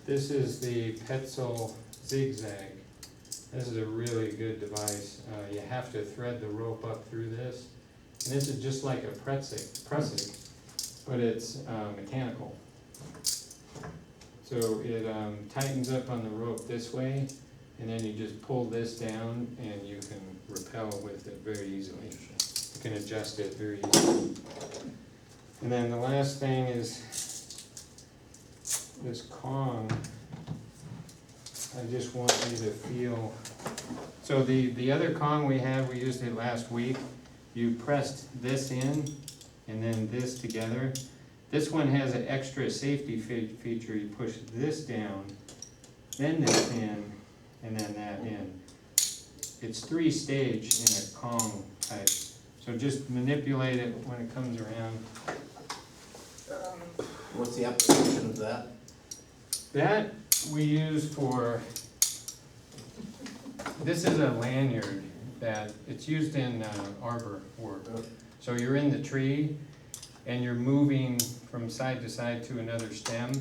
This is the Petzl Zigzag. This is a really good device. You have to thread the rope up through this. And this is just like a pressing, but it's mechanical. So it tightens up on the rope this way, and then you just pull this down and you can rappel with it very easily. You can adjust it very easily. And then the last thing is this Kong. I just want you to feel, so the other Kong we had, we used it last week. You pressed this in and then this together. This one has an extra safety feature. You push this down, then this in, and then that in. It's 3-stage in a Kong type. So just manipulate it when it comes around. What's the application of that? That we use for, this is a lanyard that, it's used in arbor work. So you're in the tree and you're moving from side to side to another stem,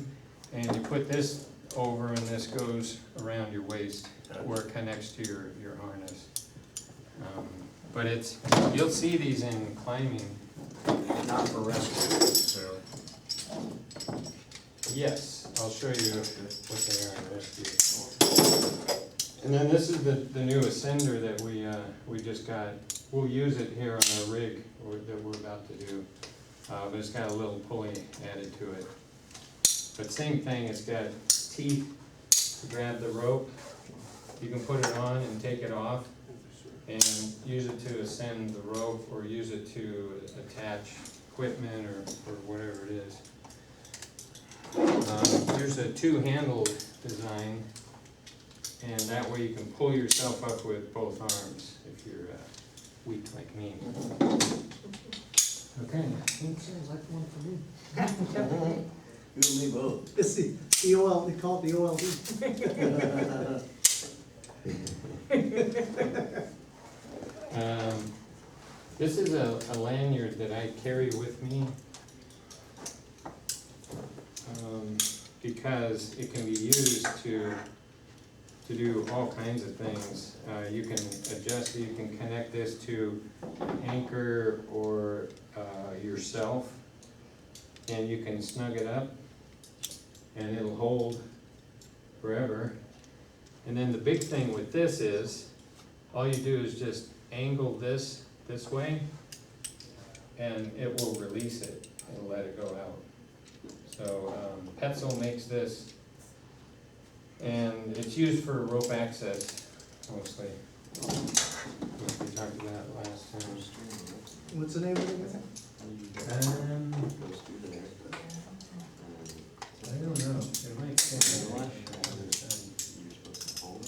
and you put this over and this goes around your waist where it connects to your harness. But it's, you'll see these in climbing. Not for rescue necessarily. Yes, I'll show you what they are in rescue. And then this is the new ascender that we just got. We'll use it here on our rig that we're about to do. But it's got a little pulley added to it. But same thing, it's got teeth to grab the rope. You can put it on and take it off and use it to ascend the rope or use it to attach equipment or whatever it is. Here's a 2-handled design, and that way you can pull yourself up with both arms if you're weak like me. Okay, Sounds like one for me. Definitely. You and me both. It's the OL, they call it the OLD. This is a lanyard that I carry with me. Because it can be used to do all kinds of things. You can adjust, you can connect this to an anchor or yourself, and you can snug it up, and it'll hold forever. And then the big thing with this is, all you do is just angle this way, and it will release it, and let it go out. So Petzl makes this, and it's used for rope access mostly. We talked about last time. What's the name of it again? Goes through there. I don't know, it might say You're on supposed to hold it.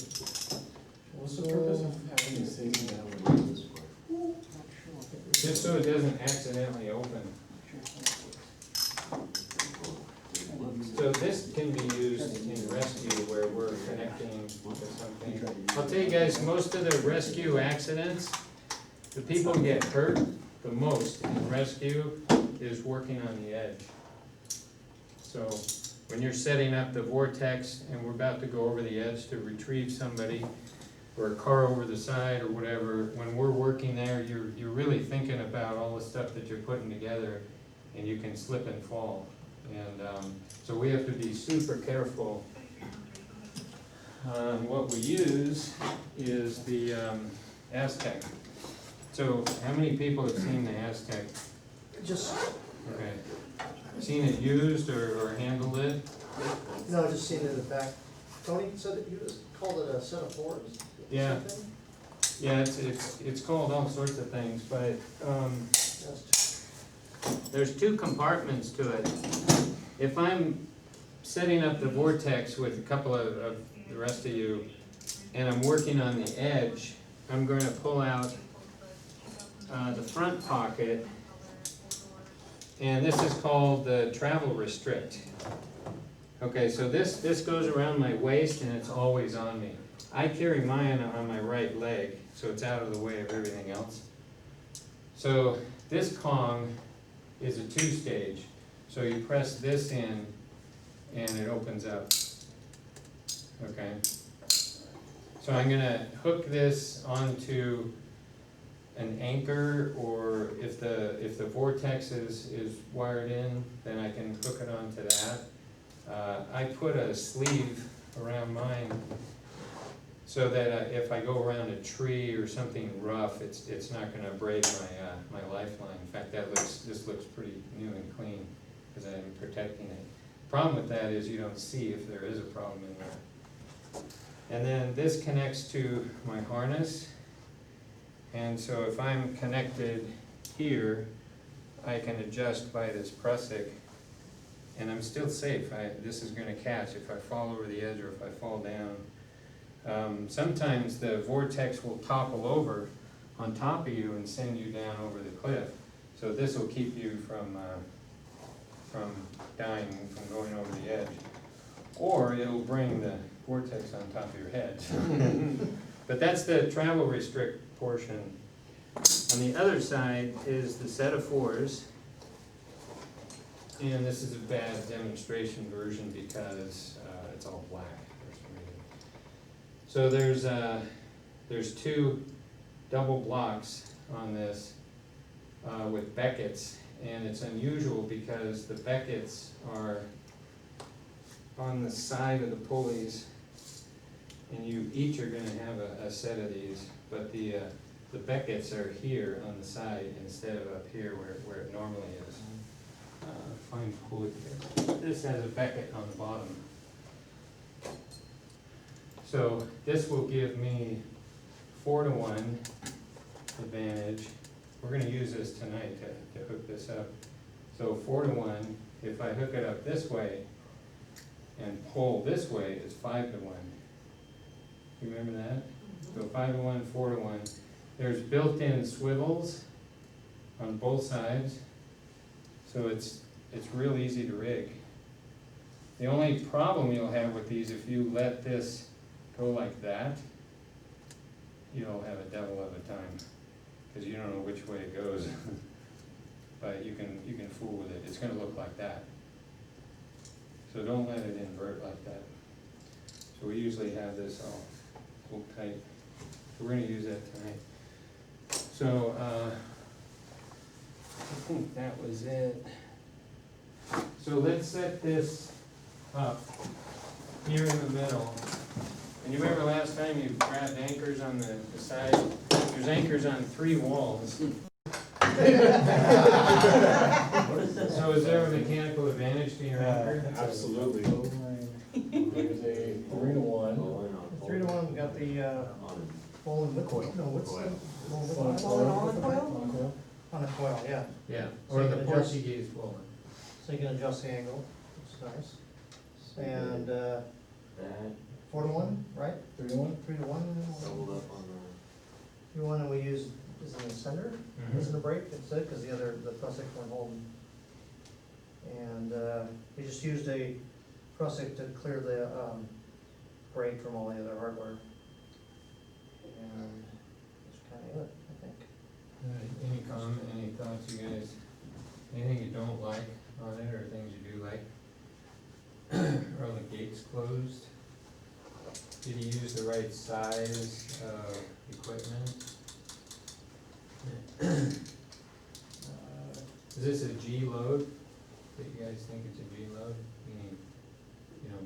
What's the purpose of having the same That would be this way. just so it doesn't accidentally open. So this can be used in rescue where we're connecting to something. I'll tell you guys, most of the rescue accidents, the people get hurt the most in rescue is working on the edge. So when you're setting up the vortex and we're about to go over the edge to retrieve somebody, or a car over the side or whatever, when we're working there, you're really thinking about all the stuff that you're putting together, and you can slip and fall. And so we have to be super careful. What we use is the Aztec. So how many people have seen the Aztec? Just, Okay. Seen it used or handled it? no, just seen it in the back. Tony said that you just called it a set of fours? Yeah. Yeah, it's called all sorts of things, but there's two compartments to it. If I'm setting up the vortex with a couple of the rest of you, and I'm working on the edge, I'm going to pull out the front pocket, and this is called the travel restrict. Okay, so this goes around my waist and it's always on me. I carry mine on my right leg, so it's out of the way of everything else. So this Kong is a 2-stage. So you press this in and it opens up. Okay. So I'm gonna hook this onto an anchor, or if the vortex is wired in, then I can hook it onto that. I put a sleeve around mine so that if I go around a tree or something rough, it's not gonna abrade my lifeline. In fact, this looks pretty new and clean because I'm protecting it. Problem with that is you don't see if there is a problem in there. And then this connects to my harness. And so if I'm connected here, I can adjust by this prusik, and I'm still safe. This is gonna catch if I fall over the edge or if I fall down. Sometimes the vortex will topple over on top of you and send you down over the cliff. So this will keep you from dying, from going over the edge. Or it'll bring the vortex on top of your head. But that's the travel restrict portion. On the other side is the set of 4s. And this is a bad demonstration version because it's all black for some reason. So there's 2 double blocks on this with beckets, and it's unusual because the beckets are on the side of the pulleys, and you each are going to have a set of these, but the beckets are here on the side instead of up here where it normally is. Fine pulley here. This has a becket on the bottom. So this will give me 4-to-1 advantage. We're going to use this tonight to hook this up. So 4-to-1, if I hook it up this way and pull this way, is 5-to-1. You remember that? So 5-to-1, 4-to-1. There's built-in swivels on both sides, So it's real easy to rig. The only problem you'll have with these, if you let this go like that, you'll have a devil of a time, because you don't know which way it goes. But you can fool with it, it's gonna look like that. So don't let it invert like that. So we usually have this all pulled tight, so we're gonna use that tonight. So, I think that was it. So let's set this up here in the middle. And you remember last time you grabbed anchors on the side? There's anchors on 3 walls. So is there a mechanical advantage to your anchor? Absolutely. There's a 3-to-1. The 3-to-1 got the, bowling with coil. No, what's the? Bowling on the coil? On the coil, yeah. Yeah, So or you the can adjust- Portuguese bowling. So you can adjust the angle, which is nice. And, That 4-to-1, right? 3-to-1? 3-to-1. doubled up on 3-to-1, and we use, is in the center, Mhm. isn't a brake instead, because the other, the prusik weren't holding. And, we just used a prusik to clear the, brake from all the other hardware. And that's kinda it, I think. Any comment, any thoughts, you guys? Anything you don't like on it, or things you do like? Are the gates closed? Did you use the right size of equipment? Is this a G load? Do you guys think it's a G load? Meaning,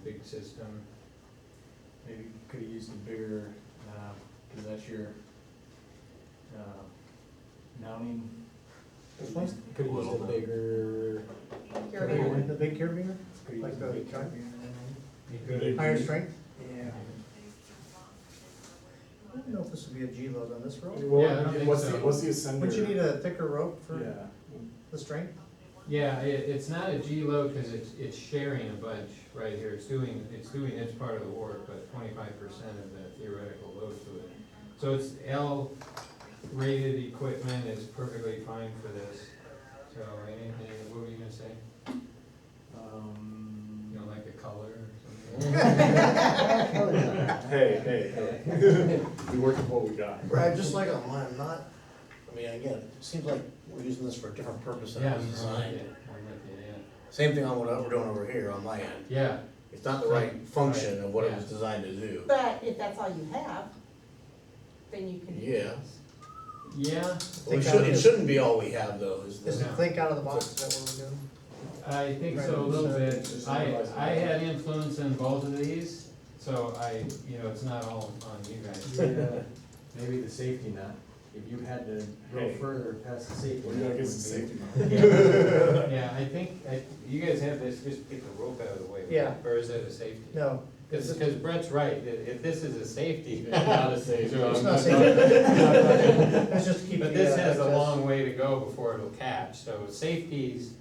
big system? Maybe could have used a bigger, cause that's your, mounting. This one? Could have used a bigger. Carabiner. The big carabiner, Could have Like used a the big truck? You could. higher strength. Yeah. I don't know if this would be a G load on this rope. Yeah, I don't think What's so. the ascender? Wouldn't you need a thicker rope for Yeah. the strength? Yeah, it's not a G load because it's sharing a bunch right here. It's doing its part of the work, but 25% of the theoretical load to it. So it's L rated equipment is perfectly fine for this. So anything, what were you gonna say? You don't like the color or something? Hey. We work with what we got. Right, just like on mine, not, I mean, again, it seems like we're using this for a different purpose than Yeah, it was I'm with designed. you, I'm with you, Same thing on what we're doing over here on my end. yeah. It's not the right function of what it Yeah. was designed to do. But if that's all you have, then you can. Yeah. Yeah, Well, it shouldn't be all we have though, is Is the, it think out of the box, is that what we're doing? I think so a little bit. I had influence in both of these, so it's not all on you guys. Maybe the safety nut, if you had to go Hey. further past the safety We're nut. gonna get would some be- safety. Yeah, I think, you guys have this, just get the rope out of the way. Yeah. Or is it a safety? No. Because Brett's right, if this is a safety. Not a safety. So It's I'm not not- safe. It's just to keep the. But this has a access. long way to go before it'll catch, so safeties,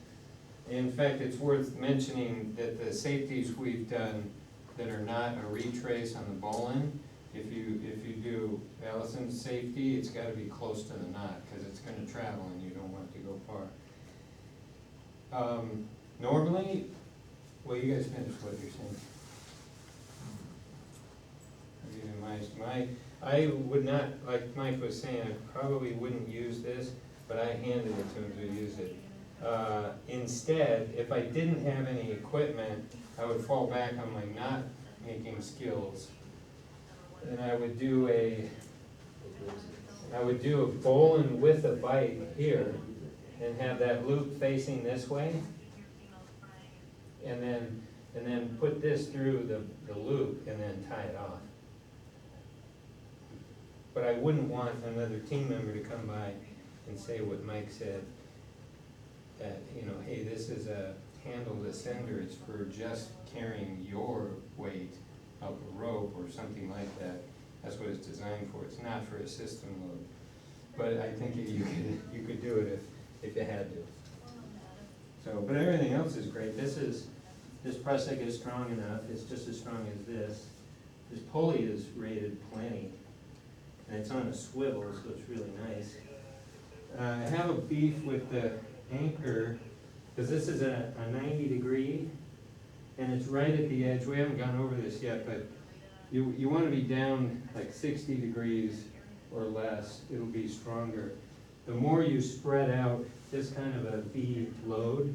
in fact, it's worth mentioning that the safeties we've done that are not a retrace on the bowline, if you do Allison's safety, it's gotta be close to the knot, cause it's gonna travel and you don't want it to go far. Normally, well, you guys finish what you're saying. I would not, like Mike was saying, I probably wouldn't use this, but I handed it to him to use it. Instead, if I didn't have any equipment, I would fall back on my knot making skills. And I would do a bowline with a bite here, and have that loop facing this way. And then put this through the loop and then tie it off. But I wouldn't want another team member to come by and say what Mike said, that, hey, this is a handled ascender, it's for just carrying your weight up a rope or something like that. That's what it's designed for, it's not for a system load. But I think you could do it if you had to. So, but everything else is great. This prusik is strong enough, it's just as strong as this. This pulley is rated plenty, and it's on a swivel, so it's really nice. I have a beef with the anchor Because this is a 90 degree, and it's right at the edge. We haven't gone over this yet, but you want to be down like 60 degrees or less. It'll be stronger. The more you spread out this kind of a V load,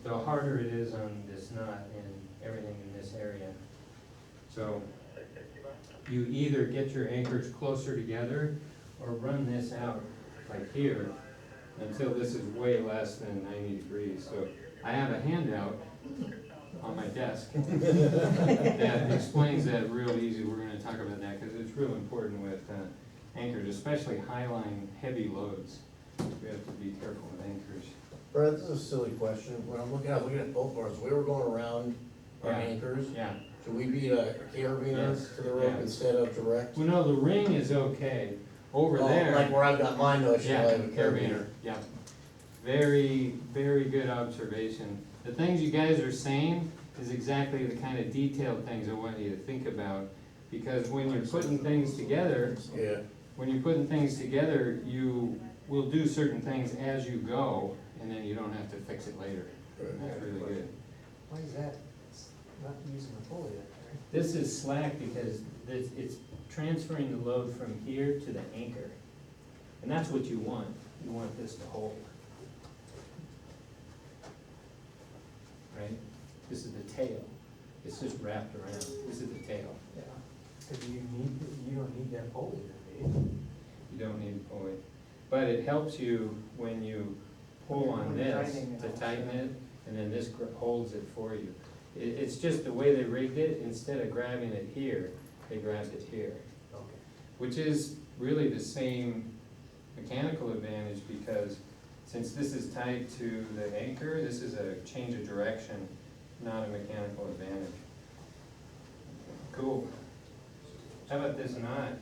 the harder it is on this knot and everything in this area. So you either get your anchors closer together or run this out like here until this is way less than 90 degrees. So I have a handout on my desk that explains that real easy. We're gonna talk about that because it's real important with anchors, especially high-line heavy loads. We have to be careful with anchors. Brett, this is a silly question. When I was looking at both bars, we were going around our Yeah. anchors. Yeah. Should we beat a carabiner Yes. to the rope Yeah. instead of direct? Well, no, the ring is okay. Over Oh, there. like where I've got mine, though, I should Yeah, have a carabiner, yeah. Very, very good observation. The things you guys are saying is exactly the kind of detailed things I want you to think about. Because when you're putting things together, Yeah. you will do certain things as you go, and then you don't have to fix it later. That's really good. Why is that? It's not using the pulley then, right? This is slack because it's transferring the load from here to the anchor. And that's what you want. You want this to hold. Right? This is the tail. It's just wrapped around. This is the tail. Yeah. Cause you don't need that pulley then, do you? You don't need a pulley. But it helps you when you pull on When you're this tightening it to also. tighten it, and then this holds it for you. It's just the way they rigged it. Instead of grabbing it here, they grabbed it here. Okay. Which is really the same mechanical advantage because since this is tied to the anchor, this is a change of direction, not a mechanical advantage. Cool. How about this knot?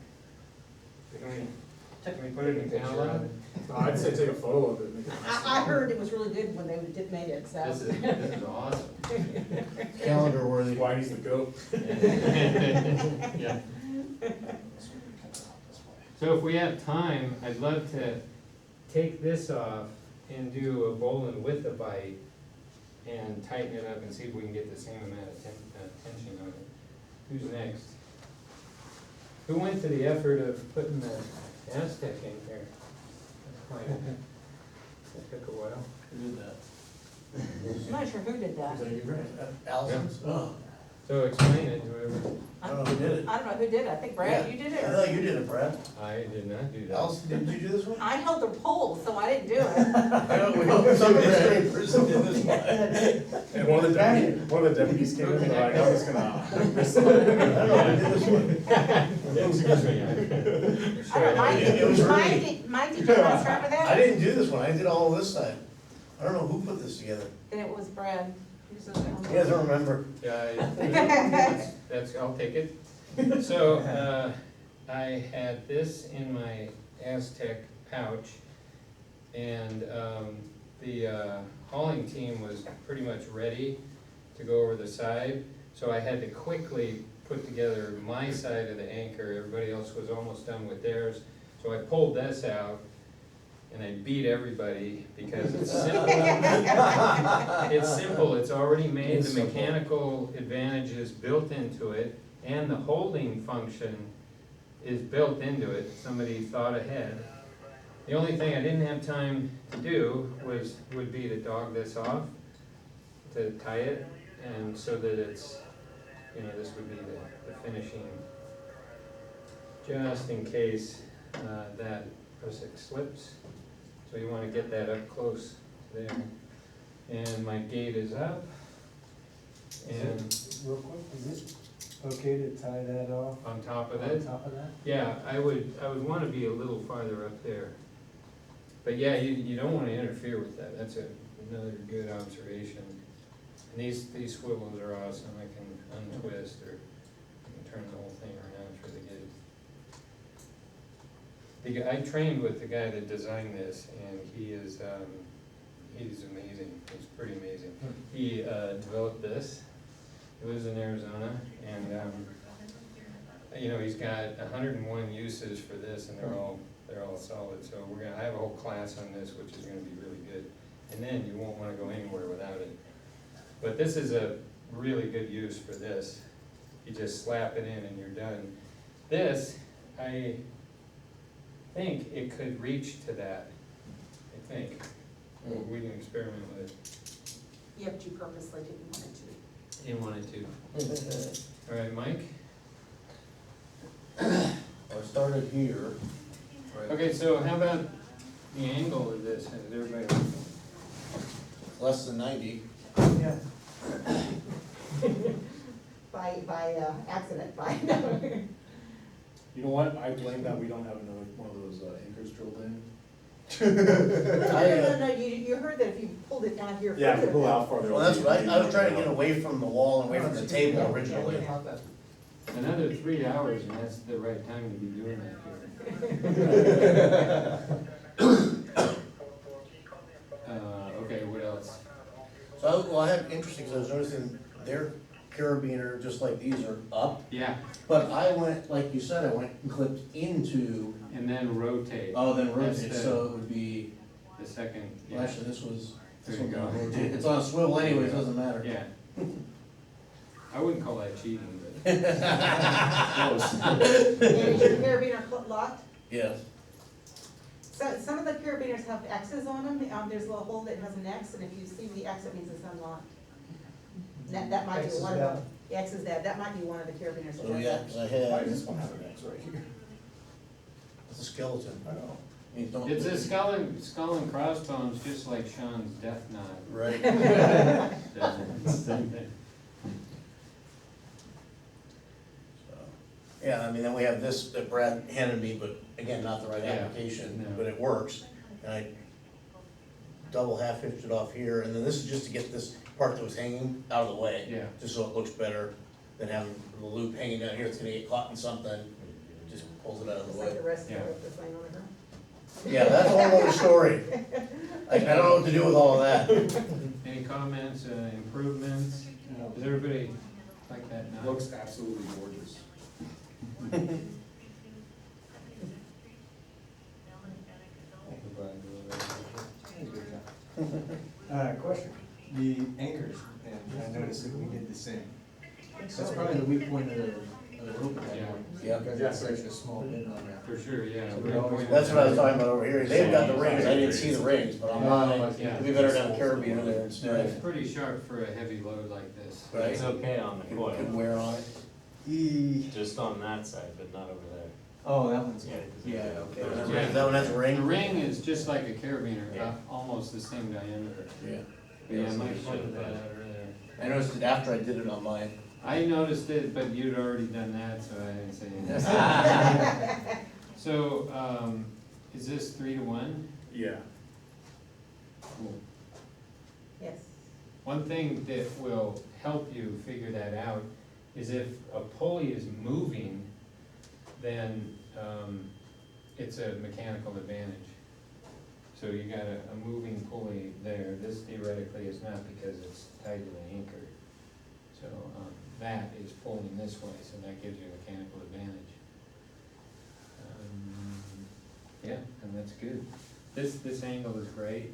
Can we put it in calendar? I'd say take a photo of it. Make it nice. I heard it was really good when they made it, so. This is awesome. Calendar worthy. Why he's the goat. Yeah. So if we have time, I'd love to take this off and do a bowline with a bite and tighten it up and see if we can get the same amount of tension on it. Who's next? Who went to the effort of putting the Aztec in here? That's quite, that took a while. Who did that? I'm not sure who did that. Allison's? Oh, So explain it to whoever. I don't know who did it. I don't know who did it. I think Brad, you did it? I or- thought you did it, Brad. I did not do that. Allison, did you do this one? I held the pole, so I didn't do it. I don't know, some administrative person did this one. And one of the deputies came in and like, I'm just gonna. I don't know who did this one. Excuse me. I don't know, It was Mike, did you not start with I that? didn't do this one, I did all of this side. I don't know who put this together. Then it was Brad. He says, He doesn't remember. Yeah, that's, I'll take it. So, I had this in my Aztec pouch, and, the, hauling team was pretty much ready to go over the side, so I had to quickly put together my side of the anchor. Everybody else was almost done with theirs, so I pulled this out, and I beat everybody because it's simple. It's simple, it's already made, It's the simple. mechanical advantages built into it, and the holding function is built into it. Somebody thought ahead. The only thing I didn't have time to do would be to dog this off, to tie it, and so that it's, this would be the finishing, just in case that prusik slips. So you want to get that up close there. And my gate is up. And Real quick, is it okay to tie that off on top of on it, top of that? yeah, I would want to be a little farther up there. But yeah, you don't want to interfere with that. That's another good observation. And these swivels are awesome. I can untwist or I can turn the whole thing around. It's really good. I trained with the guy that designed this, and he's amazing. He's pretty amazing. He developed this. He lives in Arizona, and he's got 101 uses for this, and they're all solid. So I have a whole class on this, which is going to be really good. and then you won't wanna go anywhere without it. But this is a really good use for this. You just slap it in and you're done. This, I think it could reach to that, I think. We can experiment with it. You have to purposely didn't want it to. You wanted to. All right, Mike? I started here. Right. Okay, so how about the angle of this? Has everybody? Less than 90. Yeah. By accident, by, You know what, I blame that we don't have another one of those anchors drilled in. No, you heard that if you pulled it down here. Yeah, further, we pull out farther. Well, that's right, I was trying to get away from the wall and away from the table originally. Another 3 hours, and that's the right time to be doing that here. Okay, what else? So, well, I had, interesting, because I was noticing their carabiner, just like these, are up. Yeah, But I went, like you said, I went and clipped into, and then rotate. then That's rotate, the- so it would be, The second, well, yeah. actually, this was, There this you one go. got rotated. It's on a swivel anyways, it doesn't matter. Yeah. I wouldn't call that cheating, but. And is your carabiner locked? Yes. So some of the carabiners have X's on them, there's a little hole that has an X, and if you see the X, it means it's unlocked. That might be X is one of down. them, the X is that might be one of the carabiners. that So, has yeah, that. because I Why had, does this one have an X right here? it's a skeleton. I know. You don't- It's a skull and crossbones, just like Sean's death knot. Right. So, yeah, I mean, then we have this that Brad handed me, but again, not the right Yeah, application, no. but it works. And I double half hitched it off here, and then this is just to get this part that was hanging out of the way. Yeah. Just so it looks better than having the loop hanging down here, it's gonna get caught in something, just pulls it out of Just the like the way. rest of Yeah. the thing on it, huh? Yeah, that's a whole other story. I don't know what to do with all of that. Any comments, improvements? Does everybody like that knot? Looks absolutely gorgeous. Question, the anchors, and I noticed that we did the same. That's probably the weak point of the rope at that point. Yeah. Because that's such a small bit on that. For sure, yeah. So we always- That's what I was talking about over here. They've got the rings, I didn't see the rings, but I'm not, Yeah. it'd be better to have a carabiner there It's instead. pretty sharp for a heavy load like this. Right? It's okay on the Could coil, wear on it. just on that side, but not over there. Oh, that one's Yeah, good. 'cause Okay. Yeah. That one has a The ring? ring is just like a carabiner, Yeah. almost the same diameter. Yeah. Yeah, so Mike you should pointed that have out earlier. I noticed it after I did it on mine. I noticed it, but you'd already done that, so I didn't say anything. So, is this 3-to-1? Yeah. Cool. Yes. One thing that will help you figure that out is if a pulley is moving, then it's a mechanical advantage. So you got a moving pulley there. This theoretically is not because it's tied to the anchor. So that is pulling this way, so that gives you a mechanical advantage. Yeah, and that's good. This angle is great.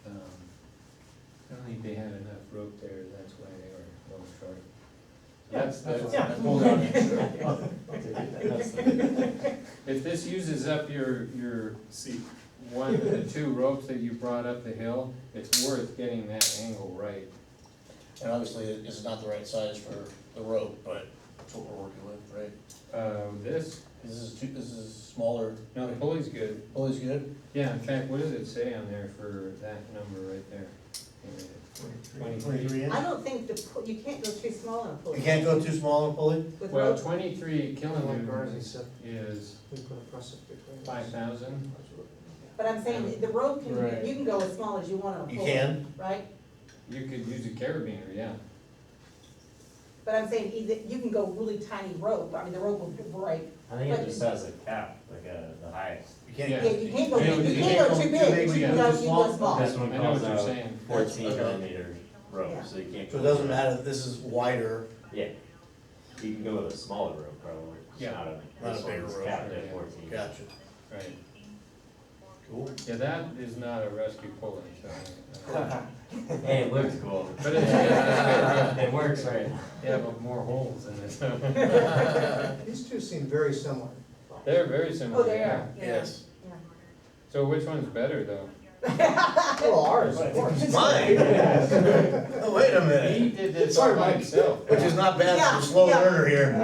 I don't think they had enough rope there, that's why they were a little short. That's, I pulled out extra. if this uses up your See, the two ropes that you brought up the hill, it's worth getting that angle right. And obviously, this is not the right size for the rope, but that's what we're working with, right? This, This is smaller. no, the pulley's good. Pulley's good? Yeah, in fact, what does it say on there for that number right there? 23. inch? I don't think you can't go too small on a pulley. You can't go too small on a pulley? With Well, rope. 23 Like ours, kilonewtons except is we put a process between. 5,000. But I'm saying, the rope Right. you can go as small as you want on a You pulley. can? Right? You could use a carabiner, yeah. But I'm saying, you can go really tiny rope, I mean, the rope will break. I think it just has a cap, like the highest. You can't. Yeah. Yeah, you can't go, Yeah, you you can't go too big, but you yeah. can go, Too you go small? small. This one I know calls what you're out saying. 14 Okay. millimeter rope, Yeah. so you can't. So it go doesn't over. matter if this is wider, Yeah, you can go with a smaller rope probably. It's Yeah. not Not this a bigger one's rope. capped Yeah. at 14. gotcha. Right. Cool. Yeah, that is not a rescue pulley, so. Hey, it looks cool. But it's, It works right. yeah, but more holes in it. These two seem very similar. They're very similar. Oh, they yeah. are, yeah. Yes. So which one's better though? Well, ours, of course. Mine? Oh, wait a minute. He did this Sorry, all by Mike. himself. Which is not bad for a slow Yeah, yeah. learner here.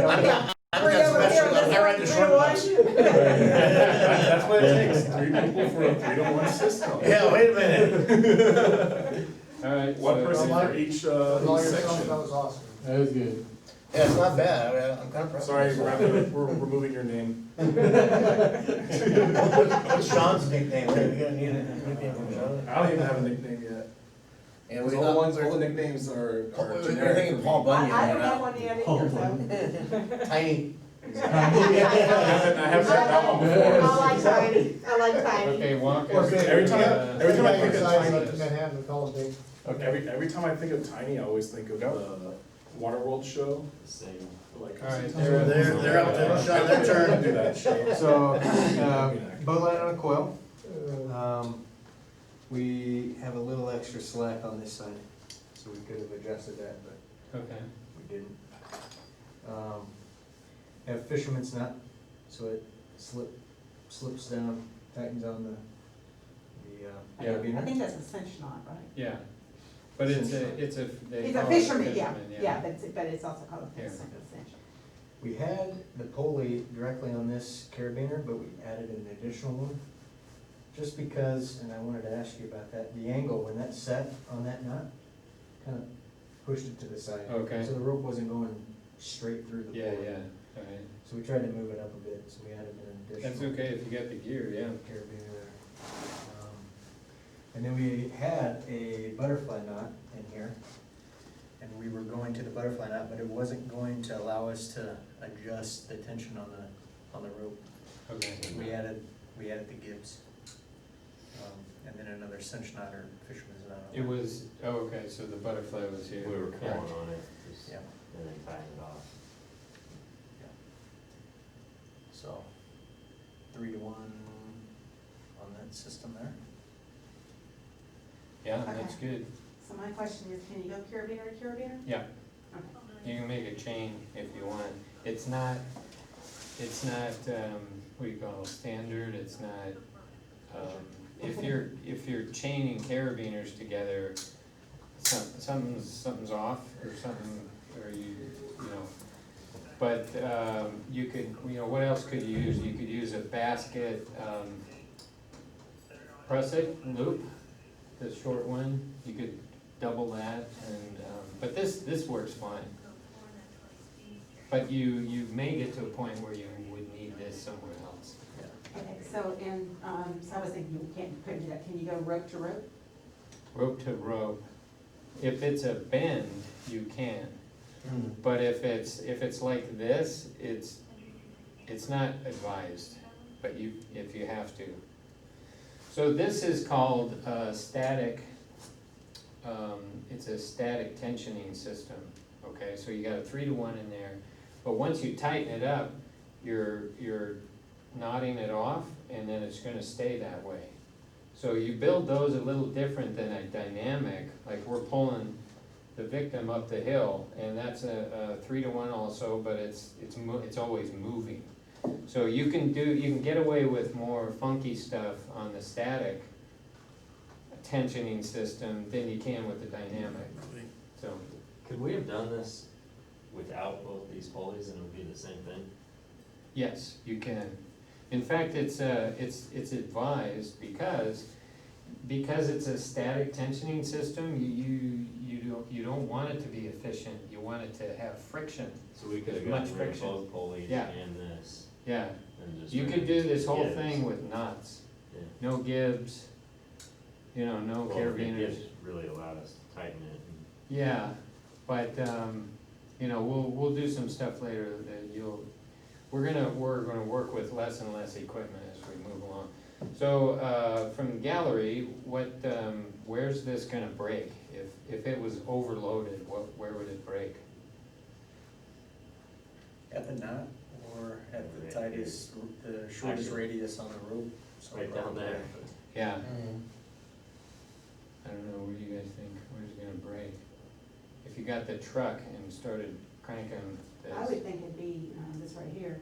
I've got special, I ride the short bus. That's what it takes, 3 people for a 3-to-1 system. Yeah, wait a minute. All right. One so- person for each, All each yourself, section. that was awesome. That was good. Yeah, it's not bad, I'm kinda proud. Sorry, we're removing your name. What's Sean's nickname? We gotta need a nickname from Sean. I don't even have a nickname yet. And we All the got, ones, all the nicknames are we're generic. thinking for Paul me. Bunyan. I don't you have know? one yet either, so. Tiny. I have said that one before. I like tiny, I like tiny. Okay, walk Or us. big. Every time I think of Size tiny, like Manhattan, we call it big. every time I think of tiny, I always think of the Waterworld show. Same. Like, All right, They're up to Sean, their turn. Do that show. So, bow line on a coil. We have a little extra slack on this side, so we could have adjusted that, but Okay. we didn't. Have fisherman's nut, so it slips down, tightens on the Yeah. I carabiner. think that's a cinch knot, right? Yeah, but it's a, they It's a call it fisherman, yeah, fisherman, yeah, but it's also called a Yeah. cinch. We had the pulley directly on this carabiner, but we added an additional one. Just because, and I wanted to ask you about that, the angle, when that set on that knot, kind of pushed it to the side. Okay. So the rope wasn't going straight through the Yeah, pulley. yeah, all right. So we tried to move it up a bit, so we added an additional. That's okay if you got the gear, yeah. Carabiner there. And then we had a butterfly knot in here, and we were going to the butterfly knot, but it wasn't going to allow us to adjust the tension on the rope. Okay. We added the Gibbs. And then another cinch knot or fisherman's knot. on It it. was, oh, okay, so the butterfly was here. We were Yeah. pulling on it, just, Yeah. and then tying it off. So, 3-to-1 on that system there. Yeah, that's Okay. good. So my question is, can you go carabiner to carabiner? Yeah, Okay. you can make a chain if you want. It's not, what do you call it, standard, it's not, if you're chaining carabiners together, something's off or something, or you know. But, you could, what else could you use? You could use a basket, prusik loop, the short one, you could double that and, but this works fine. But you may get to a point where you would need this somewhere else. Okay, so, so I was thinking, couldn't do that, can you go rope to rope? Rope to rope, if it's a bend, you can. But if it's like this, it's not advised, but if you have to. So this is called static, it's a static tensioning system, okay? So you got a 3-to-1 in there, but once you tighten it up, you're knotting it off, and then it's gonna stay that way. So you build those a little different than a dynamic, like we're pulling the victim up the hill, and that's a 3-to-1 also, but it's always moving. So you can get away with more funky stuff on the static tensioning system than you can with the dynamic, so. Could we have done this without both these pulleys and it would be the same thing? Yes, you can. In fact, it's advised because it's a static tensioning system, you don't want it to be efficient, you want it to have friction. So we could have Much gotten rid of friction. both pulleys Yeah. and this, Yeah, and just. you ran could do this whole Gibbs. thing with nuts, Yeah. no Gibbs, no Well, the carabiners. Gibbs really allowed us to tighten it. Yeah, but, we'll do some stuff later that we're gonna work with less and less equipment as we move along. So, from the gallery, where's this gonna break? If it was overloaded, where would it break? At the knot or at the tightest, the shortest Actually, radius on the rope. so Right down there. Yeah, Mm. I don't know, what do you guys think, where's it gonna break? If you got the truck and started cranking this. I would think it'd be, this right here.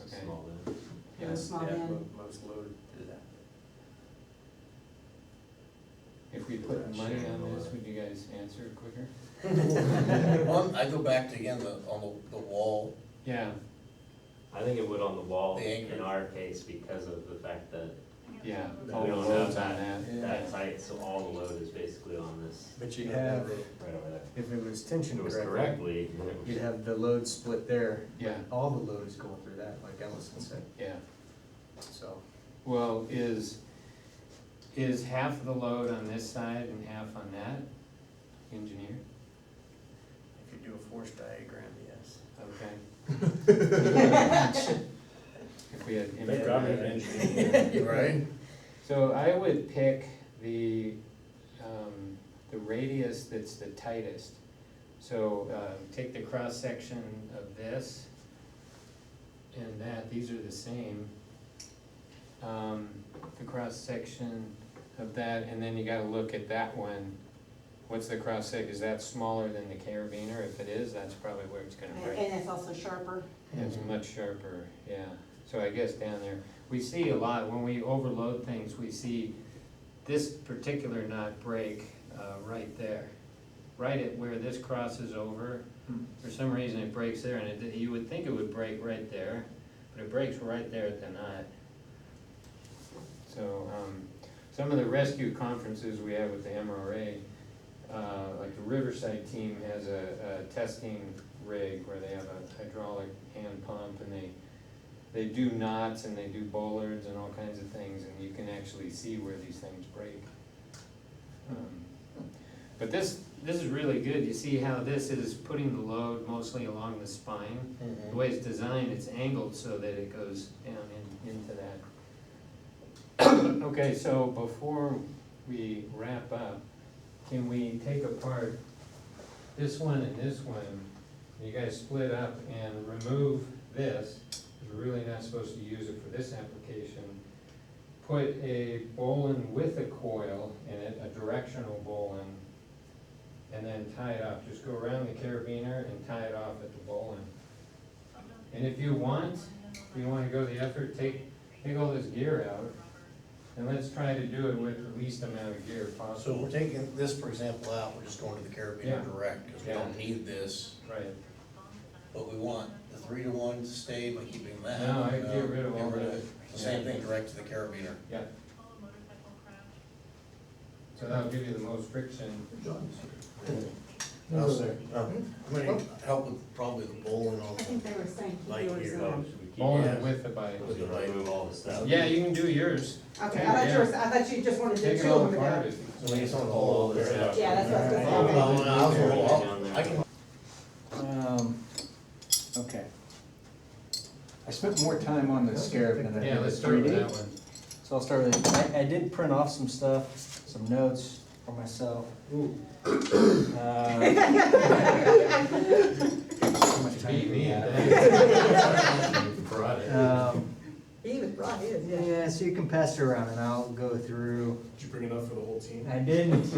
It's a Okay. small bit. Yeah, Yes, small Yeah, end. most load do that. If we put money on this, would you guys answer quicker? I go back to, again, on the wall, Yeah, I think it would on the wall The anchor. in our case because of the fact that yeah, we all the don't loads have on that. that tight, so all the load is basically on this, But you'd have, right over there. if it was If tensioned it was correctly, correctly, then it you'd would, have the load split there. Yeah. All the load is going through that, like Ellison said, Yeah, so. well, is half the load on this side and half on that, engineer? If you do a force diagram, yes. Okay. If we had. Thank God we have engineering. right? So I would pick the radius that's the tightest. So, take the cross section of this and that, these are the same. The cross section of that, and then you gotta look at that one. What's the cross section, is that smaller than the carabiner? If it is, that's probably where it's gonna break. And it's also sharper. It's much sharper, yeah. So I guess down there, we see a lot, when we overload things, we see this particular knot break right there. Right at where this crosses over, for some reason it breaks there, and you would think it would break right there, but it breaks right there at the knot. So, some of the rescue conferences we have with the MRA, like the Riverside team has a testing rig where they have a hydraulic hand pump, and they do knots and they do bollards and all kinds of things, and you can actually see where these things break. But this is really good. You see how this is putting the load mostly along the spine? The way it's designed, it's angled so that it goes down into that. Okay, so before we wrap up, can we take apart this one and this one? You guys split up and remove this, because we're really not supposed to use it for this application. Put a bowline with a coil in it, a directional bowline, and then tie it off. Just go around the carabiner and tie it off at the bowline. And if you want to go the effort, take all this gear out, and let's try to do it with the least amount of gear So possible. we're taking this, for example, out, we're just going to the Yeah. carabiner direct, because we Yeah. don't need this, Right. but we want the 3-to-1 to stay by keeping that. No, I'd get rid of all Get rid that. it. The same Yeah. thing, direct to the carabiner. Yeah. So that'll give you the most friction. No, sir. I'm gonna help with probably the bowling on I think they were saying keep Like yours here. oh, on. should we keep Bowline it? with the bike. We're gonna remove all the stuff. Yeah, you can do yours. Okay, I thought you just wanted to Take do it two all of them apart. together. So we get some of the whole. Yeah, that's what I was Oh, gonna say. no, I was a little- I can, Okay. I spent more time on the Scarab than I Yeah, did let's the start with 3D. that one. So I'll start with it. I did print off some stuff, some notes for myself. Beat me at that. Brought it. He even brought his, yeah. Yeah, so you can pass it around and I'll go through. Did you bring enough for the whole team? I didn't.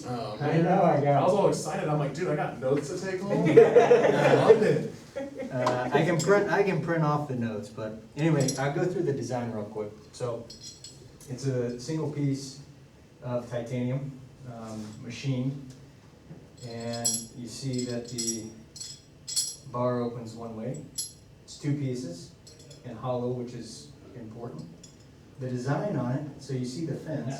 oh, I man. know I I got. was all excited, I'm like, dude, I got notes to take home? I loved it. I can print off the notes, but anyway, I'll go through the design real quick. So, it's a single piece of titanium machine, and you see that the bar opens one way. It's two pieces and hollow, which is important. The design on it, so you see the fence.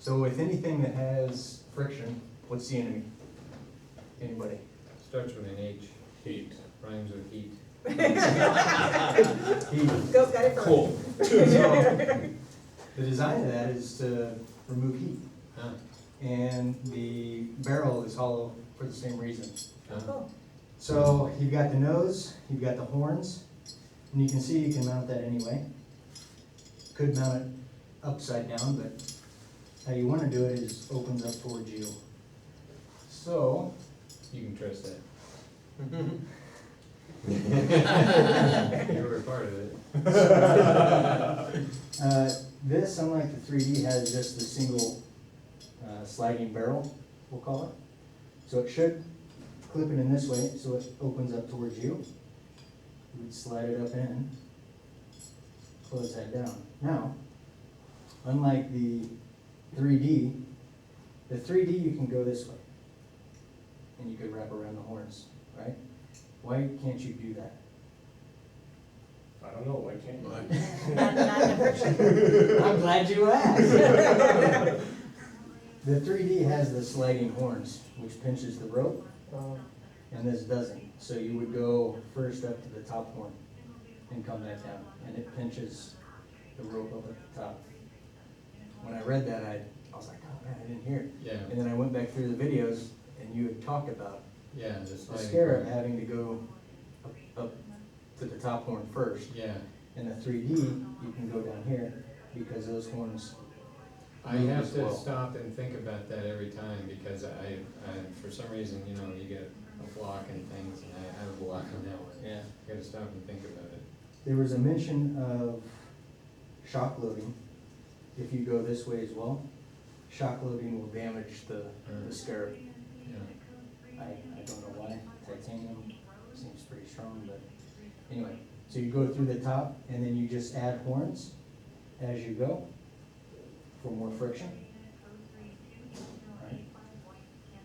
So with anything that has friction, what's the enemy? Anybody? Starts with an H. Heat. Rhymes with heat. Heat. Bill's got it first. Cool. So, the design of that is to remove heat, Huh. and the barrel is hollow for the same reason. Cool. So you've got the nose, you've got the horns, and you can see you can mount that anyway. Could mount it upside down, but how you want to do it is opens up towards you. So, You can trust that. You were part of it. This, unlike the 3D, has just the single sliding barrel, we'll call it. So it should clip it in this way, so it opens up towards you. You would slide it up in, close that down. Now, unlike the 3D you can go this way, and you could wrap around the horns, right? Why can't you do that? I don't know, why can't you? Not the friction. I'm glad you asked. The 3D has the sliding horns, which pinches the rope, and this doesn't. So you would go first up to the top horn and come back down, and it pinches the rope up at the top. When I read that, I was like, oh man, I didn't hear it. Yeah, And then I went back through the videos, and you had talked about yeah, the the sliding. scarab having to go up to the top horn first. Yeah, In the 3D, you can go down here because those horns. I move have as to well. stop and think about that every time, because I, for some reason, you know, you get a block and things, and I have a block on that one. Yeah. I gotta stop and think about it. There was a mention of shock loading. If you go this way as well, shock loading will damage the scarab. Yeah. I don't know why. Titanium seems pretty strong, but anyway. So you go through the top, and then you just add horns as you go for more friction. Right.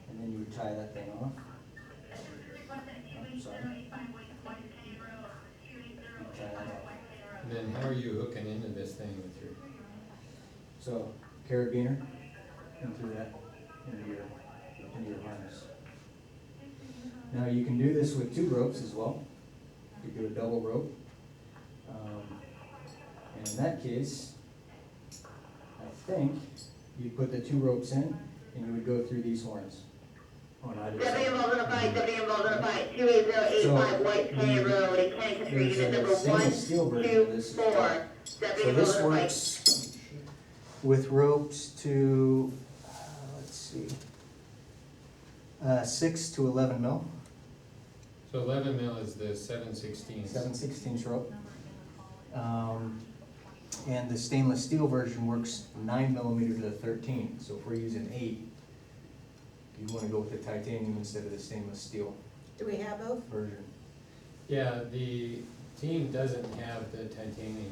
And then you would tie that thing off. Oh, sorry. You tie that off. And then how are you hooking into this thing with your, So, carabiner, and through that, into your harness. Now, you can do this with 2 ropes as well. You do a double rope. And in that case, I think you put the 2 ropes in, and you would go through these horns on either W side. involved in a fight, W involved in a fight, 28085 White Canyon Road, in Kansas City, There's unit a number stainless steel version of this as 124. well. W So involved this in a fight. works with ropes to, let's see, 6 to 11 mil, so 11 mil is the 7/16. 7/16 rope. And the stainless steel version works 9 millimeter to 13. So if we're using 8, you want to go with the titanium instead of the stainless steel Do we have both? version. Yeah, the team doesn't have the titanium,